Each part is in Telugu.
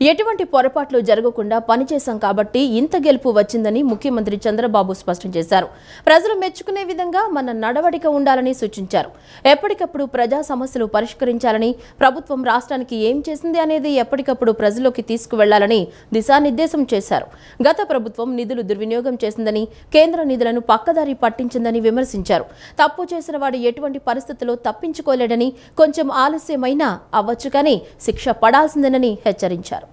ఎటువంటి పొరపాట్లు జరగకుండా పనిచేశాం కాబట్టి ఇంత గెలుపు వచ్చిందని ముఖ్యమంత్రి చంద్రబాబు స్పష్టం చేశారు. ప్రజలు మెచ్చుకునే విధంగా మన నడవడిక ఉండాలని సూచించారు. ఎప్పటికప్పుడు ప్రజా సమస్యలు పరిష్కరించాలని, ప్రభుత్వం రాష్ట్రానికి ఏం చేసింది అనేది ఎప్పటికప్పుడు ప్రజల్లోకి తీసుకువెళ్లాలని దిశానిర్దేశం చేశారు. గత ప్రభుత్వం నిధులు దుర్వినియోగం చేసిందని, కేంద్ర నిధులను పక్కదారి పట్టించిందని విమర్శించారు. తప్పు చేసిన వాడు ఎటువంటి పరిస్థితుల్లో తప్పించుకోలేడని, కొంచెం ఆలస్యమైనా అవ్వచ్చు కానీ శిక్ష పడాల్సిందేనని హెచ్చరించారు.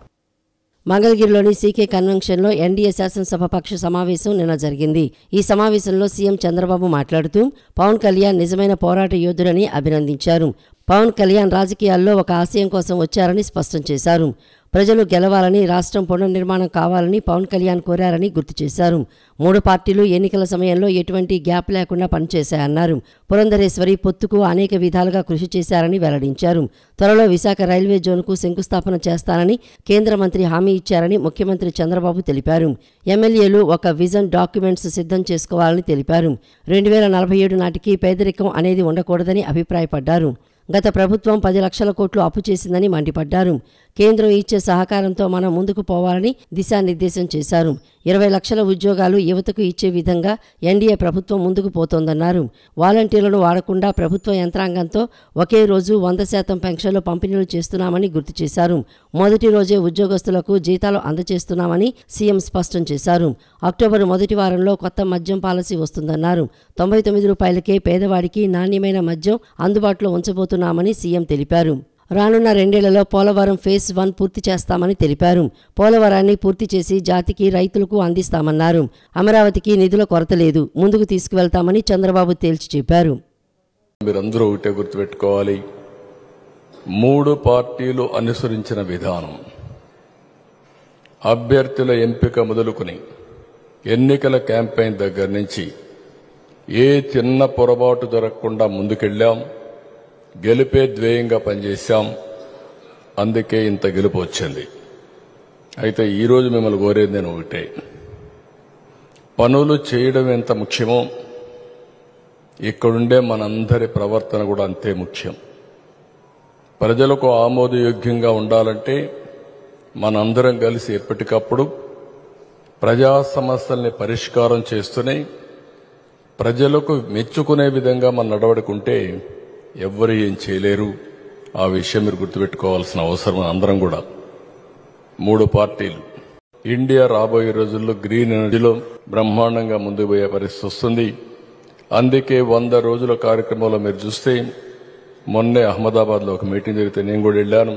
మంగళగిరిలోని సీకే కన్వెన్షన్లో ఎన్డీఏ శాసనసభ పక్ష సమావేశం నిన్న జరిగింది. ఈ సమావేశంలో సీఎం చంద్రబాబు మాట్లాడుతూ పవన్ కళ్యాణ్ నిజమైన పోరాట యోధుడని అభినందించారు. పవన్ కళ్యాణ్ రాజకీయాల్లో ఒక ఆశయం కోసం వచ్చారని స్పష్టం చేశారు. ప్రజలు గెలవాలని, రాష్ట్రం పునర్నిర్మాణం కావాలని పవన్ కళ్యాణ్ కోరారని గుర్తు చేశారు. 3 పార్టీలు ఎన్నికల సమయంలో ఎటువంటి గ్యాప్ లేకుండా పనిచేశాయన్నారు. పురంధరేశ్వరి పొత్తుకు అనేక విధాలుగా కృషి చేశారని వెల్లడించారు. త్వరలో విశాఖ రైల్వే జోన్కు శంకుస్థాపన చేస్తానని కేంద్ర మంత్రి హామీ ఇచ్చారని ముఖ్యమంత్రి చంద్రబాబు తెలిపారు. ఎమ్మెల్యేలు ఒక విజన్ డాక్యుమెంట్స్ సిద్ధం చేసుకోవాలని తెలిపారు. 2047 నాటికి పేదరికం అనేది ఉండకూడదని అభిప్రాయపడ్డారు. గత ప్రభుత్వం 10 లక్షల కోట్లు అప్పు చేసిందని మండిపడ్డారు. కేంద్రం ఇచ్చే సహకారంతో మనం ముందుకు పోవాలని దిశానిర్దేశం చేశారు. 20 లక్షల ఉద్యోగాలు యువతకు ఇచ్చే విధంగా ఎన్డీఏ ప్రభుత్వం ముందుకు పోతోందన్నారు. వాలంటీర్లను వాడకుండా ప్రభుత్వ యంత్రాంగంతో ఒకే రోజు 100% పెన్షన్లు పంపిణీలు చేస్తున్నామని గుర్తు చేశారు. మొదటి రోజే ఉద్యోగస్తులకు జీతాలు అందజేస్తున్నామని సీఎం స్పష్టం చేశారు. అక్టోబర్ మొదటి వారంలో కొత్త మద్యం పాలసీ వస్తుందన్నారు. 99 రూపాయలకే పేదవాడికి నాణ్యమైన మద్యం అందుబాటులో ఉంచబోతున్నామని సీఎం తెలిపారు. రానున్న 2 ఏళ్లలో పోలవరం ఫేజ్ 1 పూర్తి చేస్తామని తెలిపారు. పోలవరాన్ని పూర్తి చేసి జాతికి, రైతులకు అందిస్తామన్నారు. అమరావతికి నిధుల కొరత లేదు, ముందుకు తీసుకువెళ్తామని చంద్రబాబు తేల్చి చెప్పారు. మీరందరూ ఒకటే గుర్తుపెట్టుకోవాలి, 3 పార్టీలు అనుసరించిన విధానం, అభ్యర్థుల ఎంపిక మొదలుకొని ఎన్నికల క్యాంపెయిన్ దగ్గర నుంచి ఏ చిన్న పొరపాటు జరగకుండా ముందుకెళ్లాం. గెలుపే ధ్యేయంగా పనిచేశాం. అందుకే ఇంత గెలుపు వచ్చింది. అయితే ఈరోజు మిమ్మల్ని కోరేది నేను ఒకటే, పనులు చేయడం ఎంత ముఖ్యమో ఇక్కడుండే మనందరి ప్రవర్తన కూడా అంతే ముఖ్యం. ప్రజలకు ఆమోదయోగ్యంగా ఉండాలంటే మనందరం కలిసి ఎప్పటికప్పుడు ప్రజా సమస్యల్ని పరిష్కారం చేస్తూనే ప్రజలకు మెచ్చుకునే విధంగా మన నడవడుకుంటే ఎవ్వరు ఏం చేయలేరు. ఆ విషయం మీరు గుర్తుపెట్టుకోవాల్సిన అవసరం అందరం కూడా. 3 పార్టీలు ఇండియా రాబోయే రోజుల్లో గ్రీన్ ఎనర్జీలో బ్రహ్మాండంగా ముందుకు పోయే పరిస్థితి వస్తుంది. అందుకే 100 రోజుల కార్యక్రమంలో మీరు చూస్తే మొన్నే అహ్మదాబాద్లో ఒక మీటింగ్ జరిగితే నేను కూడా వెళ్ళాను.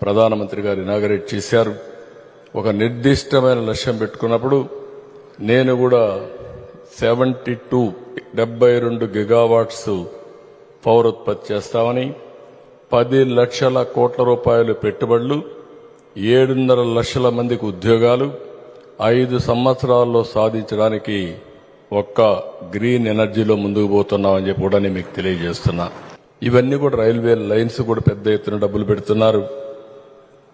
ప్రధానమంత్రి గారు ఇనాగరేట్ చేశారు. ఒక నిర్దిష్టమైన లక్ష్యం పెట్టుకున్నప్పుడు నేను కూడా 72 గిగావాట్స్ పవర్ ఉత్పత్తి చేస్తామని, 10 లక్షల కోట్ల రూపాయలు పెట్టుబడులు, 7.5 లక్షల మందికి ఉద్యోగాలు 5 సంవత్సరాల్లో సాధించడానికి ఒక్క గ్రీన్ ఎనర్జీలో ముందుకు పోతున్నామని చెప్పి కూడా నేను మీకు తెలియజేస్తున్నా. ఇవన్నీ కూడా రైల్వే లైన్స్ కూడా పెద్ద ఎత్తున డబ్బులు పెడుతున్నారు.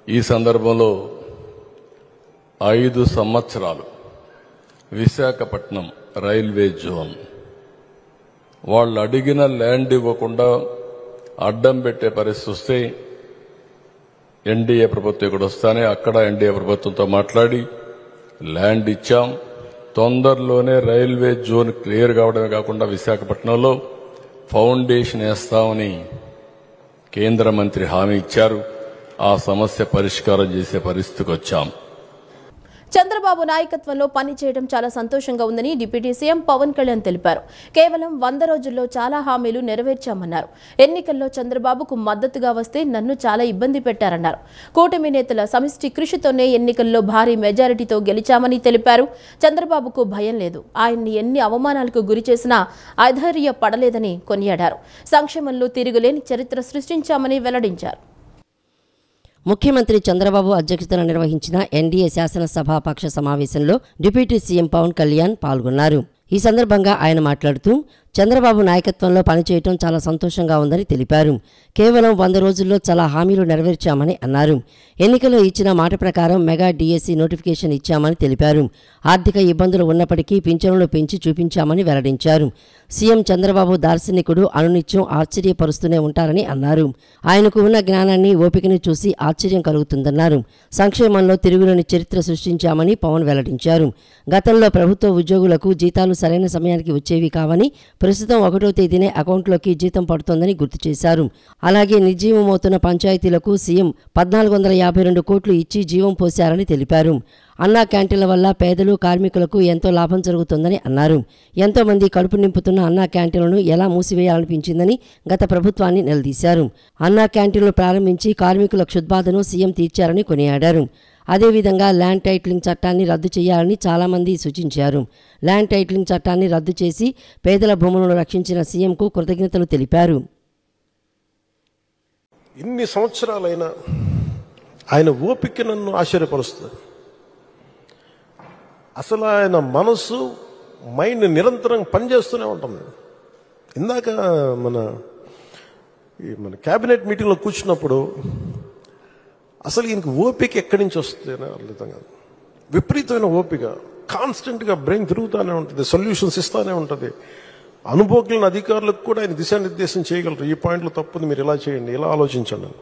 ఈ సందర్భంలో 5 సంవత్సరాలు విశాఖపట్నం రైల్వే జోన్ వాళ్ళు అడిగిన ల్యాండ్ ఇవ్వకుండా అడ్డం పెట్టే పరిస్థితి వస్తే ఎన్డీఏ ప్రభుత్వం ఇక్కడ వస్తానే అక్కడ ఎన్డీఏ ప్రభుత్వంతో మాట్లాడి ల్యాండ్ ఇచ్చాం. తొందరలోనే రైల్వే జోన్ క్లియర్ కావడమే కాకుండా విశాఖపట్నంలో ఫౌండేషన్ వేస్తామని కేంద్ర మంత్రి హామీ ఇచ్చారు. ఆ సమస్య పరిష్కారం చేసే పరిస్థితికి వచ్చాం. చంద్రబాబు నాయకత్వంలో పనిచేయడం చాలా సంతోషంగా ఉందని డిప్యూటీ సీఎం పవన్ కళ్యాణ్ తెలిపారు. కేవలం 100 రోజుల్లో చాలా హామీలు నెరవేర్చామన్నారు. ఎన్నికల్లో చంద్రబాబుకు మద్దతుగా వస్తే నన్ను చాలా ఇబ్బంది పెట్టారన్నారు. కూటమి నేతల సమిష్టి కృషితోనే ఎన్నికల్లో భారీ మెజారిటీతో గెలిచామని తెలిపారు. చంద్రబాబుకు భయం లేదు, ఆయన్ని ఎన్ని అవమానాలకు గురి చేసినా అధైర్యపడలేదని కొనియాడారు. సంక్షేమంలో తిరుగులేని చరిత్ర సృష్టించామని వెల్లడించారు. ముఖ్యమంత్రి చంద్రబాబు అధ్యక్షతన నిర్వహించిన ఎన్డీఏ శాసనసభ పక్ష సమావేశంలో డిప్యూటీ సీఎం పవన్ కళ్యాణ్ పాల్గొన్నారు. ఈ సందర్భంగా ఆయన మాట్లాడుతూ చంద్రబాబు నాయకత్వంలో పనిచేయటం చాలా సంతోషంగా ఉందని తెలిపారు. కేవలం 100 రోజుల్లో చాలా హామీలు నెరవేర్చామని అన్నారు. ఎన్నికల్లో ఇచ్చిన మాట ప్రకారం మెగా డిఎస్సి నోటిఫికేషన్ ఇచ్చామని తెలిపారు. ఆర్థిక ఇబ్బందులు ఉన్నప్పటికీ పింఛనులు పెంచి చూపించామని వెల్లడించారు. సీఎం చంద్రబాబు దార్శనికుడు, అనునిత్యం ఆశ్చర్యపరుస్తూనే ఉంటారని అన్నారు. ఆయనకు ఉన్న జ్ఞానాన్ని, ఓపికని చూసి ఆశ్చర్యం కలుగుతుందన్నారు. సంక్షేమంలో తిరుగులేని చరిత్ర సృష్టించామని పవన్ వెల్లడించారు. గతంలో ప్రభుత్వ ఉద్యోగులకు జీతాలు సరైన సమయానికి వచ్చేవి కావని, ప్రస్తుతం 1వ తేదీనే అకౌంట్లోకి జీతం పడుతోందని గుర్తు చేశారు. అలాగే నిర్జీవమవుతున్న పంచాయతీలకు సీఎం 1452 కోట్లు ఇచ్చి జీవం పోశారని తెలిపారు. అన్నా క్యాంటీన్ల వల్ల పేదలు, కార్మికులకు ఎంతో లాభం జరుగుతుందని అన్నారు. ఎంతో మంది కడుపు నింపుతున్న అన్నా క్యాంటీన్లను ఎలా మూసివేయాలనిపించిందని గత ప్రభుత్వాన్ని నిలదీశారు. అన్నా క్యాంటీన్లు ప్రారంభించి కార్మికుల క్షుద్బాధను సీఎం తీర్చారని కొనియాడారు. అదేవిధంగా ల్యాండ్ టైటిలింగ్ చట్టాన్ని రద్దు చేయాలని చాలామంది సూచించారు. ల్యాండ్ టైటిలింగ్ చట్టాన్ని రద్దు చేసి పేదల భూములను రక్షించిన సీఎంకు కృతజ్ఞతలు తెలిపారు. ఇన్ని సంవత్సరాలైనా ఆయన ఓపిక నన్ను ఆశ్చర్యపరుస్తుంది. అసలు ఆయన మనసు, మైండ్ నిరంతరం పనిచేస్తూనే ఉంటుంది. ఇందాక మన క్యాబినెట్ మీటింగ్లో కూర్చున్నప్పుడు అసలు ఈయనకి ఓపిక ఎక్కడి నుంచి వస్తుంది అర్థం కాదు. విపరీతమైన ఓపిక, కాన్స్టెంట్గా బ్రెయిన్ తిరుగుతూనే ఉంటుంది, సొల్యూషన్స్ ఇస్తూనే ఉంటుంది. అనుభవజ్ఞులైన అధికారులకు కూడా ఆయన దిశానిర్దేశం చేయగలరు. ఈ పాయింట్లో తప్పుంది, మీరు ఇలా చేయండి, ఇలా ఆలోచించండి.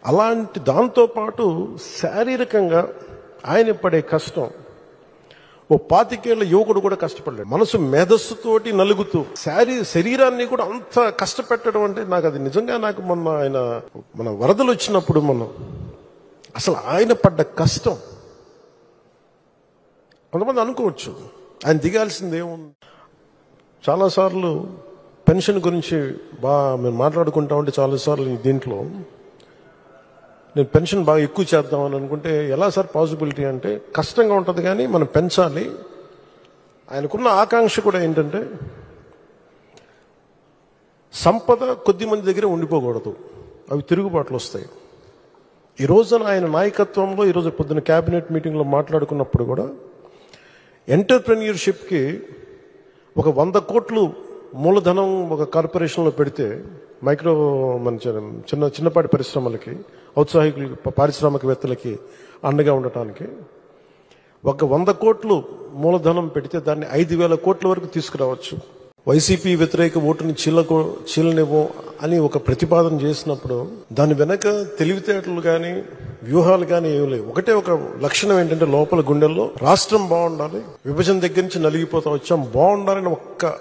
అలాంటి దాంతోపాటు శారీరకంగా ఆయన పడే కష్టం ఓ 25 ఏళ్ల యువకుడు కూడా కష్టపడలేడు. మనసు మేధస్సుతోటి నలుగుతూ శరీరాన్ని కూడా అంత కష్టపెట్టడం అంటే నాకు అది నిజంగా నాకు మన వరదలు వచ్చినప్పుడు అసలు ఆయన పడ్డ కష్టం కొంతమంది అనుకోవచ్చు ఆయన దిగాల్సిందేముంది. చాలాసార్లు పెన్షన్ గురించి మేము మాట్లాడుకుంటా ఉంటే చాలాసార్లు దీంట్లో నేను పెన్షన్ బాగా ఎక్కువ చేద్దామని అనుకుంటే ఎలా సార్ పాసిబిలిటీ అంటే కష్టంగా ఉంటుంది కానీ మనం పెంచాలి. ఆయనకున్న ఆకాంక్ష కూడా ఏంటంటే సంపద కొద్ది మంది దగ్గర ఉండిపోకూడదు, అవి తిరుగుబాట్లు వస్తాయి. ఈ రోజున ఆయన నాయకత్వంలో ఈరోజు పొద్దున్న క్యాబినెట్ మీటింగ్లో మాట్లాడుకున్నప్పుడు కూడా ఎంటర్ప్రెన్యూర్షిప్కి ఒక 100 కోట్లు మూలధనం ఒక కార్పొరేషన్లో పెడితే మైక్రో చిన్నపాటి పరిశ్రమలకి, ఔత్సాహికులకి, పారిశ్రామికవేత్తలకి అండగా ఉండటానికి ఒక 100 కోట్లు మూలధనం పెడితే దాన్ని 5,000 కోట్ల వరకు తీసుకురావచ్చు. వైసీపీ వ్యతిరేక ఓటుని చీలనివ్వం అని ఒక ప్రతిపాదన చేసినప్పుడు దాని వెనక తెలివితేటలు కానీ వ్యూహాలు కానీ ఏమి లేవు. ఒకటే ఒక లక్షణం ఏంటంటే లోపల గుండెల్లో రాష్ట్రం బాగుండాలి, విభజన దగ్గర నుంచి నలిగిపోతా వచ్చాం, బాగుండాలని ఒక్క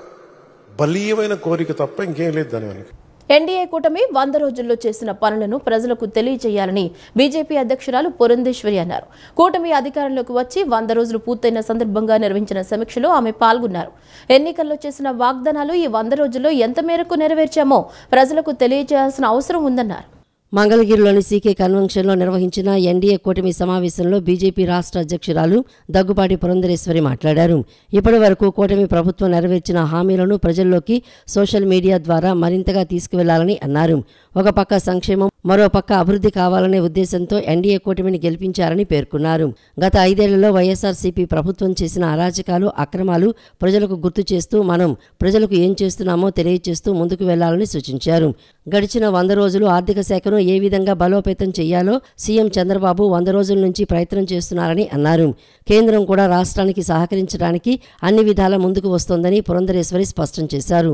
బలీయమైన కోరిక తప్ప ఇంకేం లేదు దాని వెనక. ఎన్డీఏ కూటమి 100 రోజుల్లో చేసిన పనులను ప్రజలకు తెలియజేయాలని బీజేపీ అధ్యక్షురాలు పురంధేశ్వరి అన్నారు. కూటమి అధికారంలోకి వచ్చి 100 రోజులు పూర్తయిన సందర్భంగా నిర్వహించిన సమీక్షలో ఆమె పాల్గొన్నారు. ఎన్నికల్లో చేసిన వాగ్దానాలు ఈ 100 రోజుల్లో ఎంత మేరకు నెరవేర్చామో ప్రజలకు తెలియజేయాల్సిన అవసరం ఉందన్నారు. మంగళగిరిలోని సీకే కన్వెన్షన్లో నిర్వహించిన ఎన్డీఏ కూటమి సమావేశంలో బీజేపీ రాష్ట్ర అధ్యక్షురాలు దగ్గుబాటి పురంధరేశ్వరి మాట్లాడారు. ఇప్పటి వరకు కూటమి ప్రభుత్వం నెరవేర్చిన హామీలను ప్రజల్లోకి సోషల్ మీడియా ద్వారా మరింతగా తీసుకువెళ్లాలని అన్నారు. ఒక పక్క సంక్షేమం, మరో పక్క అభివృద్ధి కావాలనే ఉద్దేశంతో ఎన్డీఏ కూటమిని గెలిపించారని పేర్కొన్నారు. గత 5 ఏళ్లలో వైఎస్ఆర్సీపీ ప్రభుత్వం చేసిన అరాచకాలు, అక్రమాలు ప్రజలకు గుర్తు చేస్తూ మనం ప్రజలకు ఏం చేస్తున్నామో తెలియజేస్తూ ముందుకు వెళ్లాలని సూచించారు. గడిచిన 100 రోజులు ఆర్థిక శాఖను ఏ విధంగా బలోపేతం చేయాలో సీఎం చంద్రబాబు 100 రోజుల నుంచి ప్రయత్నం చేస్తున్నారని అన్నారు. కేంద్రం కూడా రాష్ట్రానికి సహకరించడానికి అన్ని విధాల ముందుకు వస్తోందని పురంధరేశ్వరి స్పష్టం చేశారు.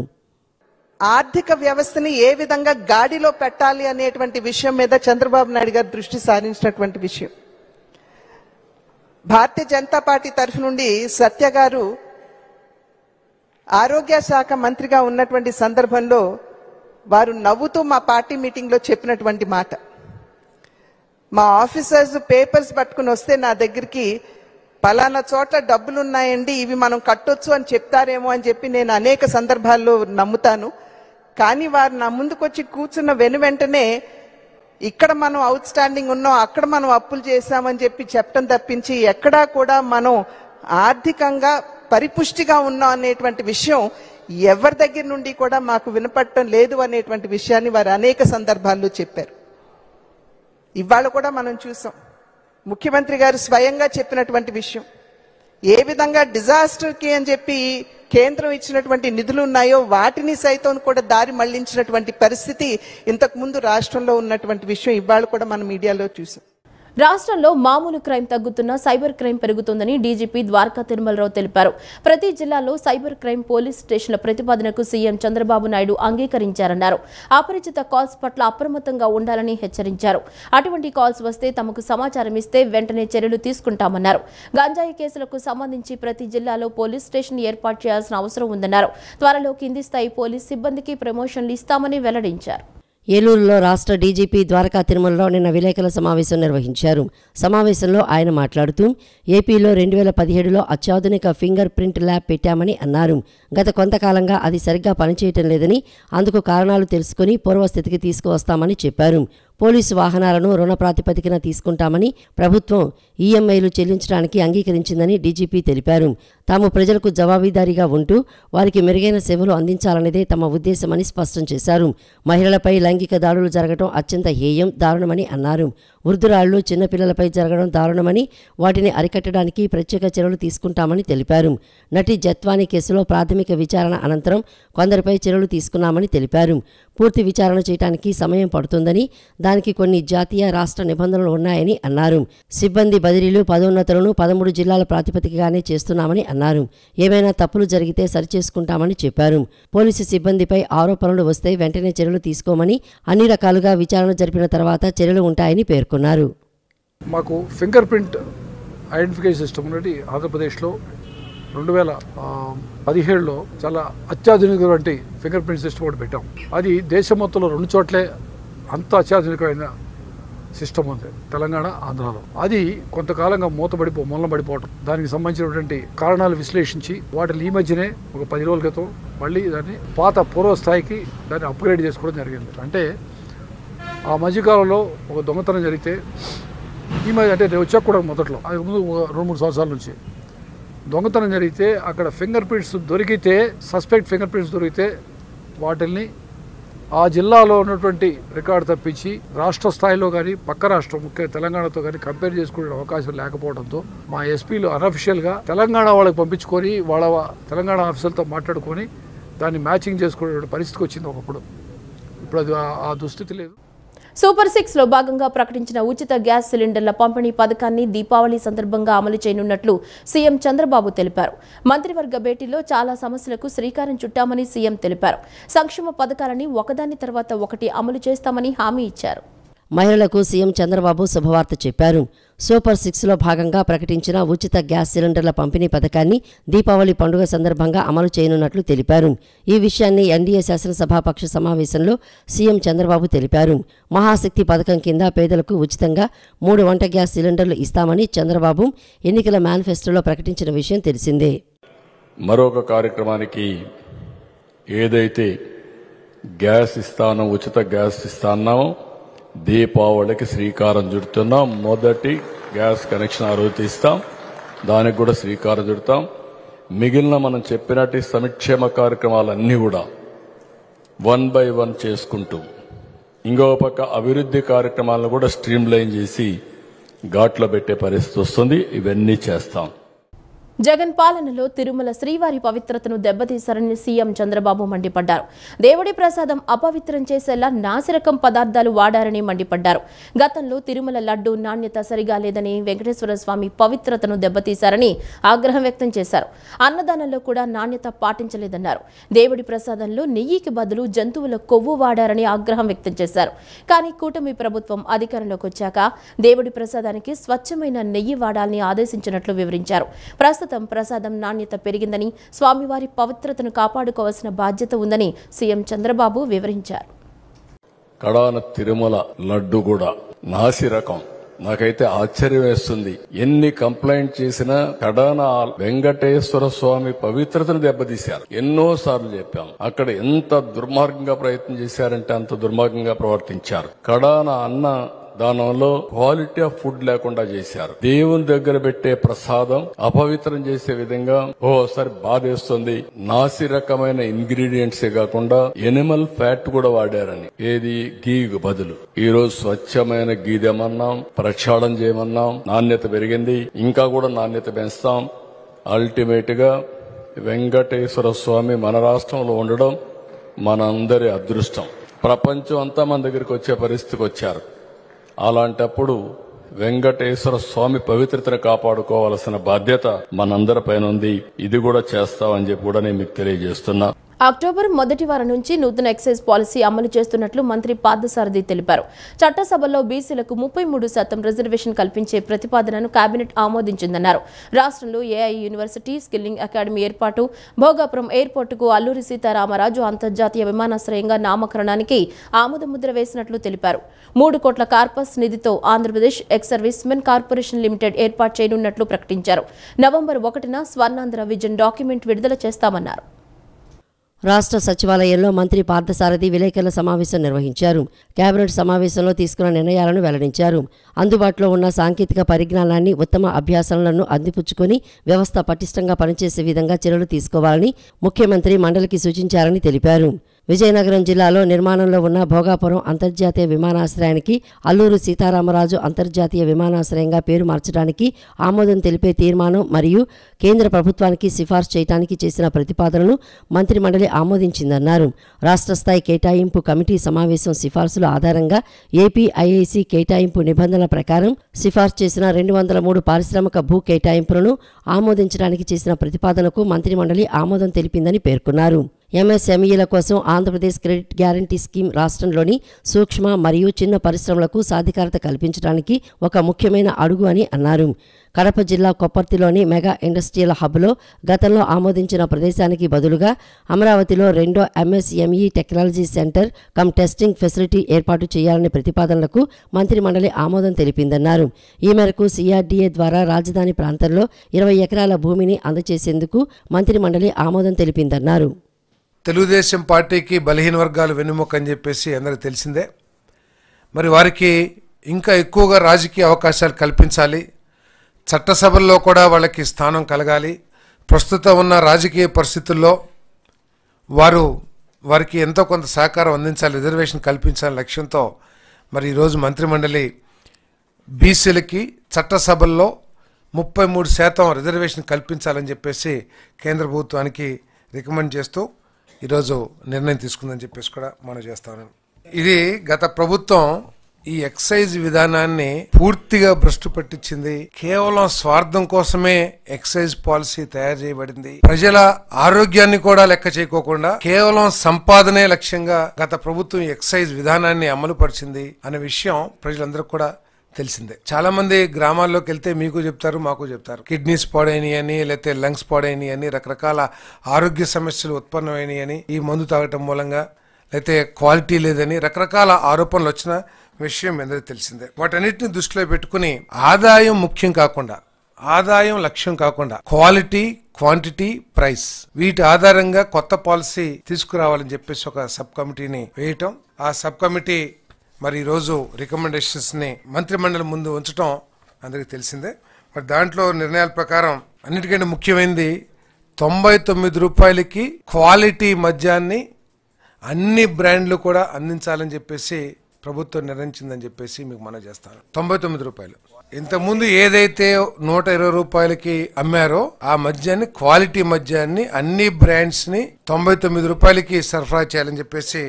ఆర్థిక వ్యవస్థని ఏ విధంగా గాడిలో పెట్టాలి అనేటువంటి విషయం మీద చంద్రబాబు నాయుడు గారు దృష్టి సారించినటువంటి విషయం. భారతీయ జనతా పార్టీ తరఫు నుండి సత్య గారు ఆరోగ్య శాఖ మంత్రిగా ఉన్నటువంటి సందర్భంలో వారు నవ్వుతూ మా పార్టీ మీటింగ్లో చెప్పినటువంటి మాట, మా ఆఫీసర్స్ పేపర్స్ పట్టుకుని వస్తే నా దగ్గరికి పలానా చోట్ల డబ్బులు ఉన్నాయండి, ఇవి మనం కట్టొచ్చు అని చెప్తారేమో అని చెప్పి నేను అనేక సందర్భాల్లో నమ్ముతాను. కానీ వారు నా ముందుకు వచ్చి కూర్చున్న వెంటనే ఇక్కడ మనం అవుట్ స్టాండింగ్ ఉన్నాం, అక్కడ మనం అప్పులు చేశామని చెప్పి చెప్పడం తప్పించి ఎక్కడా కూడా మనం ఆర్థికంగా పరిపుష్టిగా ఉన్నాం అనేటువంటి విషయం ఎవరి దగ్గర నుండి కూడా మాకు వినపడటం లేదు అనేటువంటి విషయాన్ని వారు అనేక సందర్భాల్లో చెప్పారు. ఇవాళ కూడా మనం చూసాం, ముఖ్యమంత్రి గారు స్వయంగా చెప్పినటువంటి విషయం, ఏ విధంగా డిజాస్టర్కి అని చెప్పి కేంద్రం ఇచ్చినటువంటి నిధులు ఉన్నాయో వాటిని సైతం కూడా దారి మళ్లించినటువంటి పరిస్థితి ఇంతకు ముందు రాష్ట్రంలో ఉన్నటువంటి విషయం ఇవాళ కూడా మనం మీడియాలో చూసాం. రాష్ట్రంలో మామూలు క్రైమ్ తగ్గుతున్నా సైబర్ క్రైమ్ పెరుగుతుందని డీజీపీ ద్వారకా తిరుమలరావు తెలిపారు. ప్రతి జిల్లాలో సైబర్ క్రైమ్ పోలీస్ స్టేషన్ల ప్రతిపాదనకు సీఎం చంద్రబాబు నాయుడు అంగీకరించారన్నారు. అపరిచిత కాల్స్ పట్ల అప్రమత్తంగా ఉండాలని హెచ్చరించారు. అటువంటి కాల్స్ వస్తే తమకు సమాచారం ఇస్తే వెంటనే చర్యలు తీసుకుంటామన్నారు. గంజాయి కేసులకు సంబంధించి ప్రతి జిల్లాలో పోలీస్ స్టేషన్ ఏర్పాటు చేయాల్సిన అవసరం ఉందన్నారు. త్వరలో కింది స్థాయి పోలీస్ సిబ్బందికి ప్రమోషన్లు ఇస్తామని వెల్లడించారు. ఏలూరులో రాష్ట్ర డీజీపీ ద్వారకా తిరుమలరావు నిన్న విలేకరుల సమావేశం నిర్వహించారు. సమావేశంలో ఆయన మాట్లాడుతూ ఏపీలో 2017లో అత్యాధునిక ఫింగర్ ప్రింట్ ల్యాబ్ పెట్టామని అన్నారు. గత కొంతకాలంగా అది సరిగ్గా పనిచేయటం లేదని, అందుకు కారణాలు తెలుసుకుని పూర్వస్థితికి తీసుకువస్తామని చెప్పారు. పోలీసు వాహనాలను రుణ ప్రాతిపదికన తీసుకుంటామని ప్రభుత్వం ఈఎంఐలు చెల్లించడానికి అంగీకరించిందని డీజీపీ తెలిపారు. తాము ప్రజలకు జవాబుదారీగా ఉంటూ వారికి మెరుగైన సేవలు అందించాలనేదే తమ ఉద్దేశమని స్పష్టం చేశారు. మహిళలపై లైంగిక దాడులు జరగడం అత్యంత హేయం, దారుణమని అన్నారు. వృద్ధురాళ్లు, చిన్నపిల్లలపై జరగడం దారుణమని, వాటిని అరికట్టడానికి ప్రత్యేక చర్యలు తీసుకుంటామని తెలిపారు. నటి జత్వానీ కేసులో ప్రాథమిక విచారణ అనంతరం కొందరిపై చర్యలు తీసుకున్నామని తెలిపారు. పూర్తి విచారణ చేయడానికి సమయం పడుతుందని, దానికి కొన్ని జాతీయ, రాష్ట్ర నిబంధనలు ఉన్నాయని అన్నారు. సిబ్బంది బదిలీలు, పదోన్నతులను 13 జిల్లాల ప్రాతిపదికగానే చేస్తున్నామని అన్నారు. ఏమైనా తప్పులు జరిగితే సరిచేసుకుంటామని చెప్పారు. పోలీసు సిబ్బందిపై ఆరోపణలు వస్తే వెంటనే చర్యలు తీసుకోమని, అన్ని రకాలుగా విచారణ జరిపిన తర్వాత చర్యలు ఉంటాయని పేర్కొన్నారు. మాకు ఫింగర్ ప్రింట్ ఐడెంటిఫికేషన్ సిస్టమ్ ఉన్నది ఆంధ్రప్రదేశ్లో 2017లో చాలా అత్యాధునికమైన ఫింగర్ ప్రింట్ సిస్టమ్ ఒకటి పెట్టాం. అది దేశం మొత్తంలో 2 చోట్లే అంత అత్యాధునికమైన సిస్టమ్ ఉంది, తెలంగాణ, ఆంధ్రాలో. అది కొంతకాలంగా మూలబడిపోవటం, దానికి సంబంధించినటువంటి కారణాలు విశ్లేషించి వాటిని ఈ మధ్యనే ఒక 10 రోజుల క్రితం మళ్ళీ దాన్ని పూర్వ స్థాయికి దాన్ని అప్గ్రేడ్ చేసుకోవడం జరిగింది. అంటే ఆ మధ్యకాలంలో ఒక దొంగతనం జరిగితే, ఈ మధ్య అంటే నేను వచ్చాక కూడా మొదట్లో, అది ముందు 2-3 సంవత్సరాల నుంచి దొంగతనం జరిగితే అక్కడ ఫింగర్ ప్రింట్స్ దొరికితే, సస్పెక్ట్ ఫింగర్ ప్రింట్స్ దొరికితే వాటిల్ని ఆ జిల్లాలో ఉన్నటువంటి రికార్డు తప్పించి రాష్ట్ర స్థాయిలో కానీ పక్క రాష్ట్రం ముఖ్యంగా తెలంగాణతో కానీ కంపేర్ చేసుకునే అవకాశం లేకపోవడంతో మా ఎస్పీలు అనఫిషియల్గా తెలంగాణ వాళ్ళకి పంపించుకొని వాళ్ళ తెలంగాణ ఆఫీసర్లతో మాట్లాడుకొని దాన్ని మ్యాచింగ్ చేసుకునే పరిస్థితికి వచ్చింది ఒకప్పుడు. ఇప్పుడు అది ఆ దుస్థితి లేదు. సూపర్ 6 లో భాగంగా ప్రకటించిన ఉచిత గ్యాస్ సిలిండర్ల పంపిణీ పథకాన్ని దీపావళి సందర్భంగా అమలు చేయనున్నట్లు సీఎం చంద్రబాబు తెలిపారు. మంత్రివర్గ భేటీలో చాలా సమస్యలకు శ్రీకారం చుట్టామని సీఎం తెలిపారు. సంక్షేమ పథకాలని ఒకదాని తర్వాత ఒకటి అమలు చేస్తామని హామీ ఇచ్చారు. మహిళలకు సీఎం చంద్రబాబు శుభవార్త చెప్పారు. సూపర్ 6లో భాగంగా ప్రకటించిన ఉచిత గ్యాస్ సిలిండర్ల పంపిణీ పథకాన్ని దీపావళి పండుగ సందర్భంగా అమలు చేయనున్నట్లు తెలిపారు. ఈ విషయాన్ని ఎన్డీఏ శాసనసభాపక్ష సమావేశంలో సీఎం చంద్రబాబు తెలిపారు. మహాశక్తి పథకం కింద పేదలకు ఉచితంగా 3 వంట గ్యాస్ సిలిండర్లు ఇస్తామని చంద్రబాబు ఎన్నికల మేనిఫెస్టోలో ప్రకటించిన విషయం తెలిసిందే. మరొక కార్యక్రమానికి ఏదైతే గ్యాస్ ఇస్తానో, ఉచిత గ్యాస్ ఇస్తాన్నామో, దీపావళికి శ్రీకారం చుడుతున్నాం. మొదటి గ్యాస్ కనెక్షన్ ఆ రోజు ఇస్తాం, దానికి కూడా శ్రీకారం చుడతాం. మిగిలిన మనం చెప్పినట్టు సంక్షేమ కార్యక్రమాలన్నీ కూడా 1 by 1 చేసుకుంటూ, ఇంకో పక్క అభివృద్ధి కార్యక్రమాలను కూడా స్ట్రీమ్ లైన్ చేసి ఘాట్లో పెట్టే పరిస్థితి వస్తుంది. ఇవన్నీ చేస్తాం. జగన్ పాలనలో తిరుమల శ్రీవారి పవిత్రతను దెబ్బతీశారని సీఎం చంద్రబాబు మండిపడ్డారు. దేవుడి ప్రసాదం అపవిత్రం చేసేలా నాసిరకం పదార్థాలు వాడారని మండిపడ్డారు. గతంలో తిరుమల లడ్డు నాణ్యత సరిగా లేదని, వెంకటేశ్వర స్వామి పవిత్రతను దెబ్బతీశారని ఆగ్రహం వ్యక్తం చేశారు. అన్నదానంలో కూడా నాణ్యత పాటించలేదన్నారు. దేవుడి ప్రసాదంలో నెయ్యికి బదులు జంతువుల కొవ్వు వాడారని ఆగ్రహం వ్యక్తం చేశారు. కానీ కూటమి ప్రభుత్వం అధికారంలోకి వచ్చాక దేవుడి ప్రసాదానికి స్వచ్ఛమైన నెయ్యి వాడాలని ఆదేశించినట్లు వివరించారు. ప్రసాదం నాణ్యత పెరిగిందని, స్వామివారి పవిత్రతను కాపాడుకోవాల్సిన బాధ్యత ఉందని సీఎం చంద్రబాబు వివరించారు. కడాన తిరుమల లడ్డు కూడా నాసి రకం. నాకైతే ఆశ్చర్యం వేస్తుంది. ఎన్ని కంప్లైంట్ చేసినా కడాన వెంకటేశ్వర స్వామి పవిత్రతను దెబ్బతీశారు. ఎన్నో సార్లు చెప్పాం. అక్కడ ఎంత దుర్మార్గంగా ప్రయత్నం చేశారంటే అంత దుర్మార్గంగా ప్రవర్తించారు. కడాన అన్న దానంలో క్వాలిటీ ఆఫ్ ఫుడ్ లేకుండా చేశారు. దేవుని దగ్గర పెట్టే ప్రసాదం అపవిత్రం చేసే విధంగా ఓసారి బాధేస్తుంది. నాసి రకమైన ఇంగ్రీడియంట్సే కాకుండా ఎనిమల్ ఫ్యాట్ కూడా వాడారని. ఏది గీకు బదులు. ఈ రోజు స్వచ్ఛమైన గీ తెమన్నాం, ప్రక్షాళన చేయమన్నాం. నాణ్యత పెరిగింది, ఇంకా కూడా నాణ్యత పెంచుతాం. అల్టిమేట్ గా వెంకటేశ్వర స్వామి మన రాష్ట్రంలో ఉండడం మనందరి అదృష్టం. ప్రపంచం అంతా మన దగ్గరికి వచ్చే పరిస్థితికి వచ్చారు. అలాంటప్పుడు వెంకటేశ్వర స్వామి పవిత్రతను కాపాడుకోవాల్సిన బాధ్యత మనందరిపైన ఉంది. ఇది కూడా చేస్తామని చెప్పి కూడా నేను మీకు తెలియజేస్తున్నా. అక్టోబర్ మొదటి వారం నుంచి నూతన ఎక్సైజ్ పాలసీ అమలు చేస్తున్నట్లు మంత్రి పార్థసారథి తెలిపారు. చట్టసభలో బీసీలకు 33% రిజర్వేషన్ కల్పించే ప్రతిపాదనను కేబినెట్ ఆమోదించిందన్నారు. రాష్ట్రంలో ఏఐ యూనివర్సిటీ, స్కిల్లింగ్ అకాడమీ ఏర్పాటు, భోగాపురం ఎయిర్పోర్టుకు అల్లూరి సీతారామరాజు అంతర్జాతీయ విమానాశ్రయంగా నామకరణానికి ఆమోదముద్ర వేసినట్లు తెలిపారు. 3 కోట్ల కార్పస్ నిధితో Andhra Pradesh ex servicemen corporation limited ఏర్పాటు చేయనున్నట్లు ప్రకటించారు. నవంబర్ 1న స్వర్ణాంధ్ర విజన్ డాక్యుమెంట్ విడుదల చేస్తామన్నారు. రాష్ట్ర సచివాలయంలో మంత్రి పార్థసారథి విలేకరుల సమావేశం నిర్వహించారు. కేబినెట్ సమావేశంలో తీసుకున్న నిర్ణయాలను వెల్లడించారు. అందుబాటులో ఉన్న సాంకేతిక పరిజ్ఞానాన్ని, ఉత్తమ అభ్యాసాలను అందిపుచ్చుకొని వ్యవస్థ పటిష్టంగా పనిచేసే విధంగా చర్యలు తీసుకోవాలని ముఖ్యమంత్రి మండలికి సూచించారని తెలిపారు. విజయనగరం జిల్లాలో నిర్మాణంలో ఉన్న భోగాపురం అంతర్జాతీయ విమానాశ్రయానికి అల్లూరు సీతారామరాజు అంతర్జాతీయ విమానాశ్రయంగా పేరు మార్చడానికి ఆమోదం తెలిపే తీర్మానం మరియు కేంద్ర ప్రభుత్వానికి సిఫార్సు చేయడానికి చేసిన ప్రతిపాదనను మంత్రిమండలి ఆమోదించిందన్నారు. రాష్ట్ర స్థాయి కేటాయింపు కమిటీ సమావేశం సిఫార్సుల ఆధారంగా ఏపీఐఐసి కేటాయింపు నిబంధనల ప్రకారం సిఫార్సు చేసిన 203 పారిశ్రామిక భూ కేటాయింపులను ఆమోదించడానికి చేసిన ప్రతిపాదనకు మంత్రిమండలి ఆమోదం తెలిపిందని పేర్కొన్నారు. ఎంఎస్ఎంఈల కోసం ఆంధ్రప్రదేశ్ క్రెడిట్ గ్యారంటీ స్కీమ్ రాష్ట్రంలోని సూక్ష్మ మరియు చిన్న పరిశ్రమలకు సాధికారత కల్పించడానికి ఒక ముఖ్యమైన అడుగు అని అన్నారు. కడప జిల్లా కొప్పర్తిలోని మెగా ఇండస్ట్రియల్ హబ్లో గతంలో ఆమోదించిన ప్రదేశానికి బదులుగా అమరావతిలో 2వ MSME technology centre come testing facility ఏర్పాటు చేయాలనే ప్రతిపాదనలకు మంత్రిమండలి ఆమోదం తెలిపిందన్నారు. ఈ మేరకు సిఆర్డీఏ ద్వారా రాజధాని ప్రాంతంలో 20 ఎకరాల భూమిని అందజేసేందుకు మంత్రిమండలి ఆమోదం తెలిపిందన్నారు. తెలుగుదేశం పార్టీకి బలహీన వర్గాలు వెన్నుముక అని చెప్పేసి అందరికీ తెలిసిందే. మరి వారికి ఇంకా ఎక్కువగా రాజకీయ అవకాశాలు కల్పించాలి, చట్టసభల్లో కూడా వాళ్ళకి స్థానం కలగాలి. ప్రస్తుతం ఉన్న రాజకీయ పరిస్థితుల్లో వారికి ఎంతో కొంత సహకారం అందించాలి, రిజర్వేషన్ కల్పించాలని లక్ష్యంతో మరి ఈరోజు మంత్రిమండలి బీసీలకి చట్టసభల్లో 33% రిజర్వేషన్ కల్పించాలని చెప్పేసి కేంద్ర ప్రభుత్వానికి రికమెండ్ చేస్తూ ఈరోజు నిర్ణయం తీసుకుందని చెప్పేసి కూడా మనం చేస్తాను. ఇది గత ప్రభుత్వం ఈ ఎక్సైజ్ విధానాన్ని పూర్తిగా భ్రష్టు పట్టించింది. కేవలం స్వార్థం కోసమే ఎక్సైజ్ పాలసీ తయారు చేయబడింది. ప్రజల ఆరోగ్యాన్ని కూడా లెక్క చేయకోకుండా కేవలం సంపాదనే లక్ష్యంగా గత ప్రభుత్వం ఎక్సైజ్ విధానాన్ని అమలు పరిచింది అనే విషయం ప్రజలందరూ కూడా తెలిసిందే. చాలా మంది గ్రామాల్లోకి వెళ్తే మీకు చెప్తారు, మాకు చెప్తారు, కిడ్నీస్ పాడైనవి అని, లేకపోతే లంగ్స్ పాడైనవి అని, రకరకాల ఆరోగ్య సమస్యలు ఉత్పన్నమైనవి అని, ఈ మందు తాగటం మూలంగా, లేకపోతే క్వాలిటీ లేదని రకరకాల ఆరోపణలు వచ్చిన విషయం అందరికీ తెలిసిందే. వాటన్నిటిని దృష్టిలో పెట్టుకుని ఆదాయం ముఖ్యం కాకుండా, ఆదాయం లక్ష్యం కాకుండా క్వాలిటీ, క్వాంటిటీ, ప్రైస్ వీటి ఆధారంగా కొత్త పాలసీ తీసుకురావాలని చెప్పేసి ఒక సబ్ కమిటీని వేయటం, ఆ సబ్ కమిటీ మరి ఈరోజు రికమెండేషన్స్ని మంత్రిమండలి ముందు ఉంచడం అందరికీ తెలిసిందే. మరి దాంట్లో నిర్ణయాల ప్రకారం అన్నిటికంటే ముఖ్యమైనది 99 రూపాయలకి క్వాలిటీ మద్యాన్ని అన్ని బ్రాండ్లు కూడా అందించాలని చెప్పేసి ప్రభుత్వం నిర్ణయించిందని చెప్పేసి మీకు మనవి చేస్తాను. 99 రూపాయలు. ఇంతకుముందు ఏదైతే 120 రూపాయలకి అమ్మారో ఆ మద్యాన్ని, క్వాలిటీ మద్యాన్ని అన్ని బ్రాండ్స్ ని 99 రూపాయలకి సరఫరా చేయాలని చెప్పేసి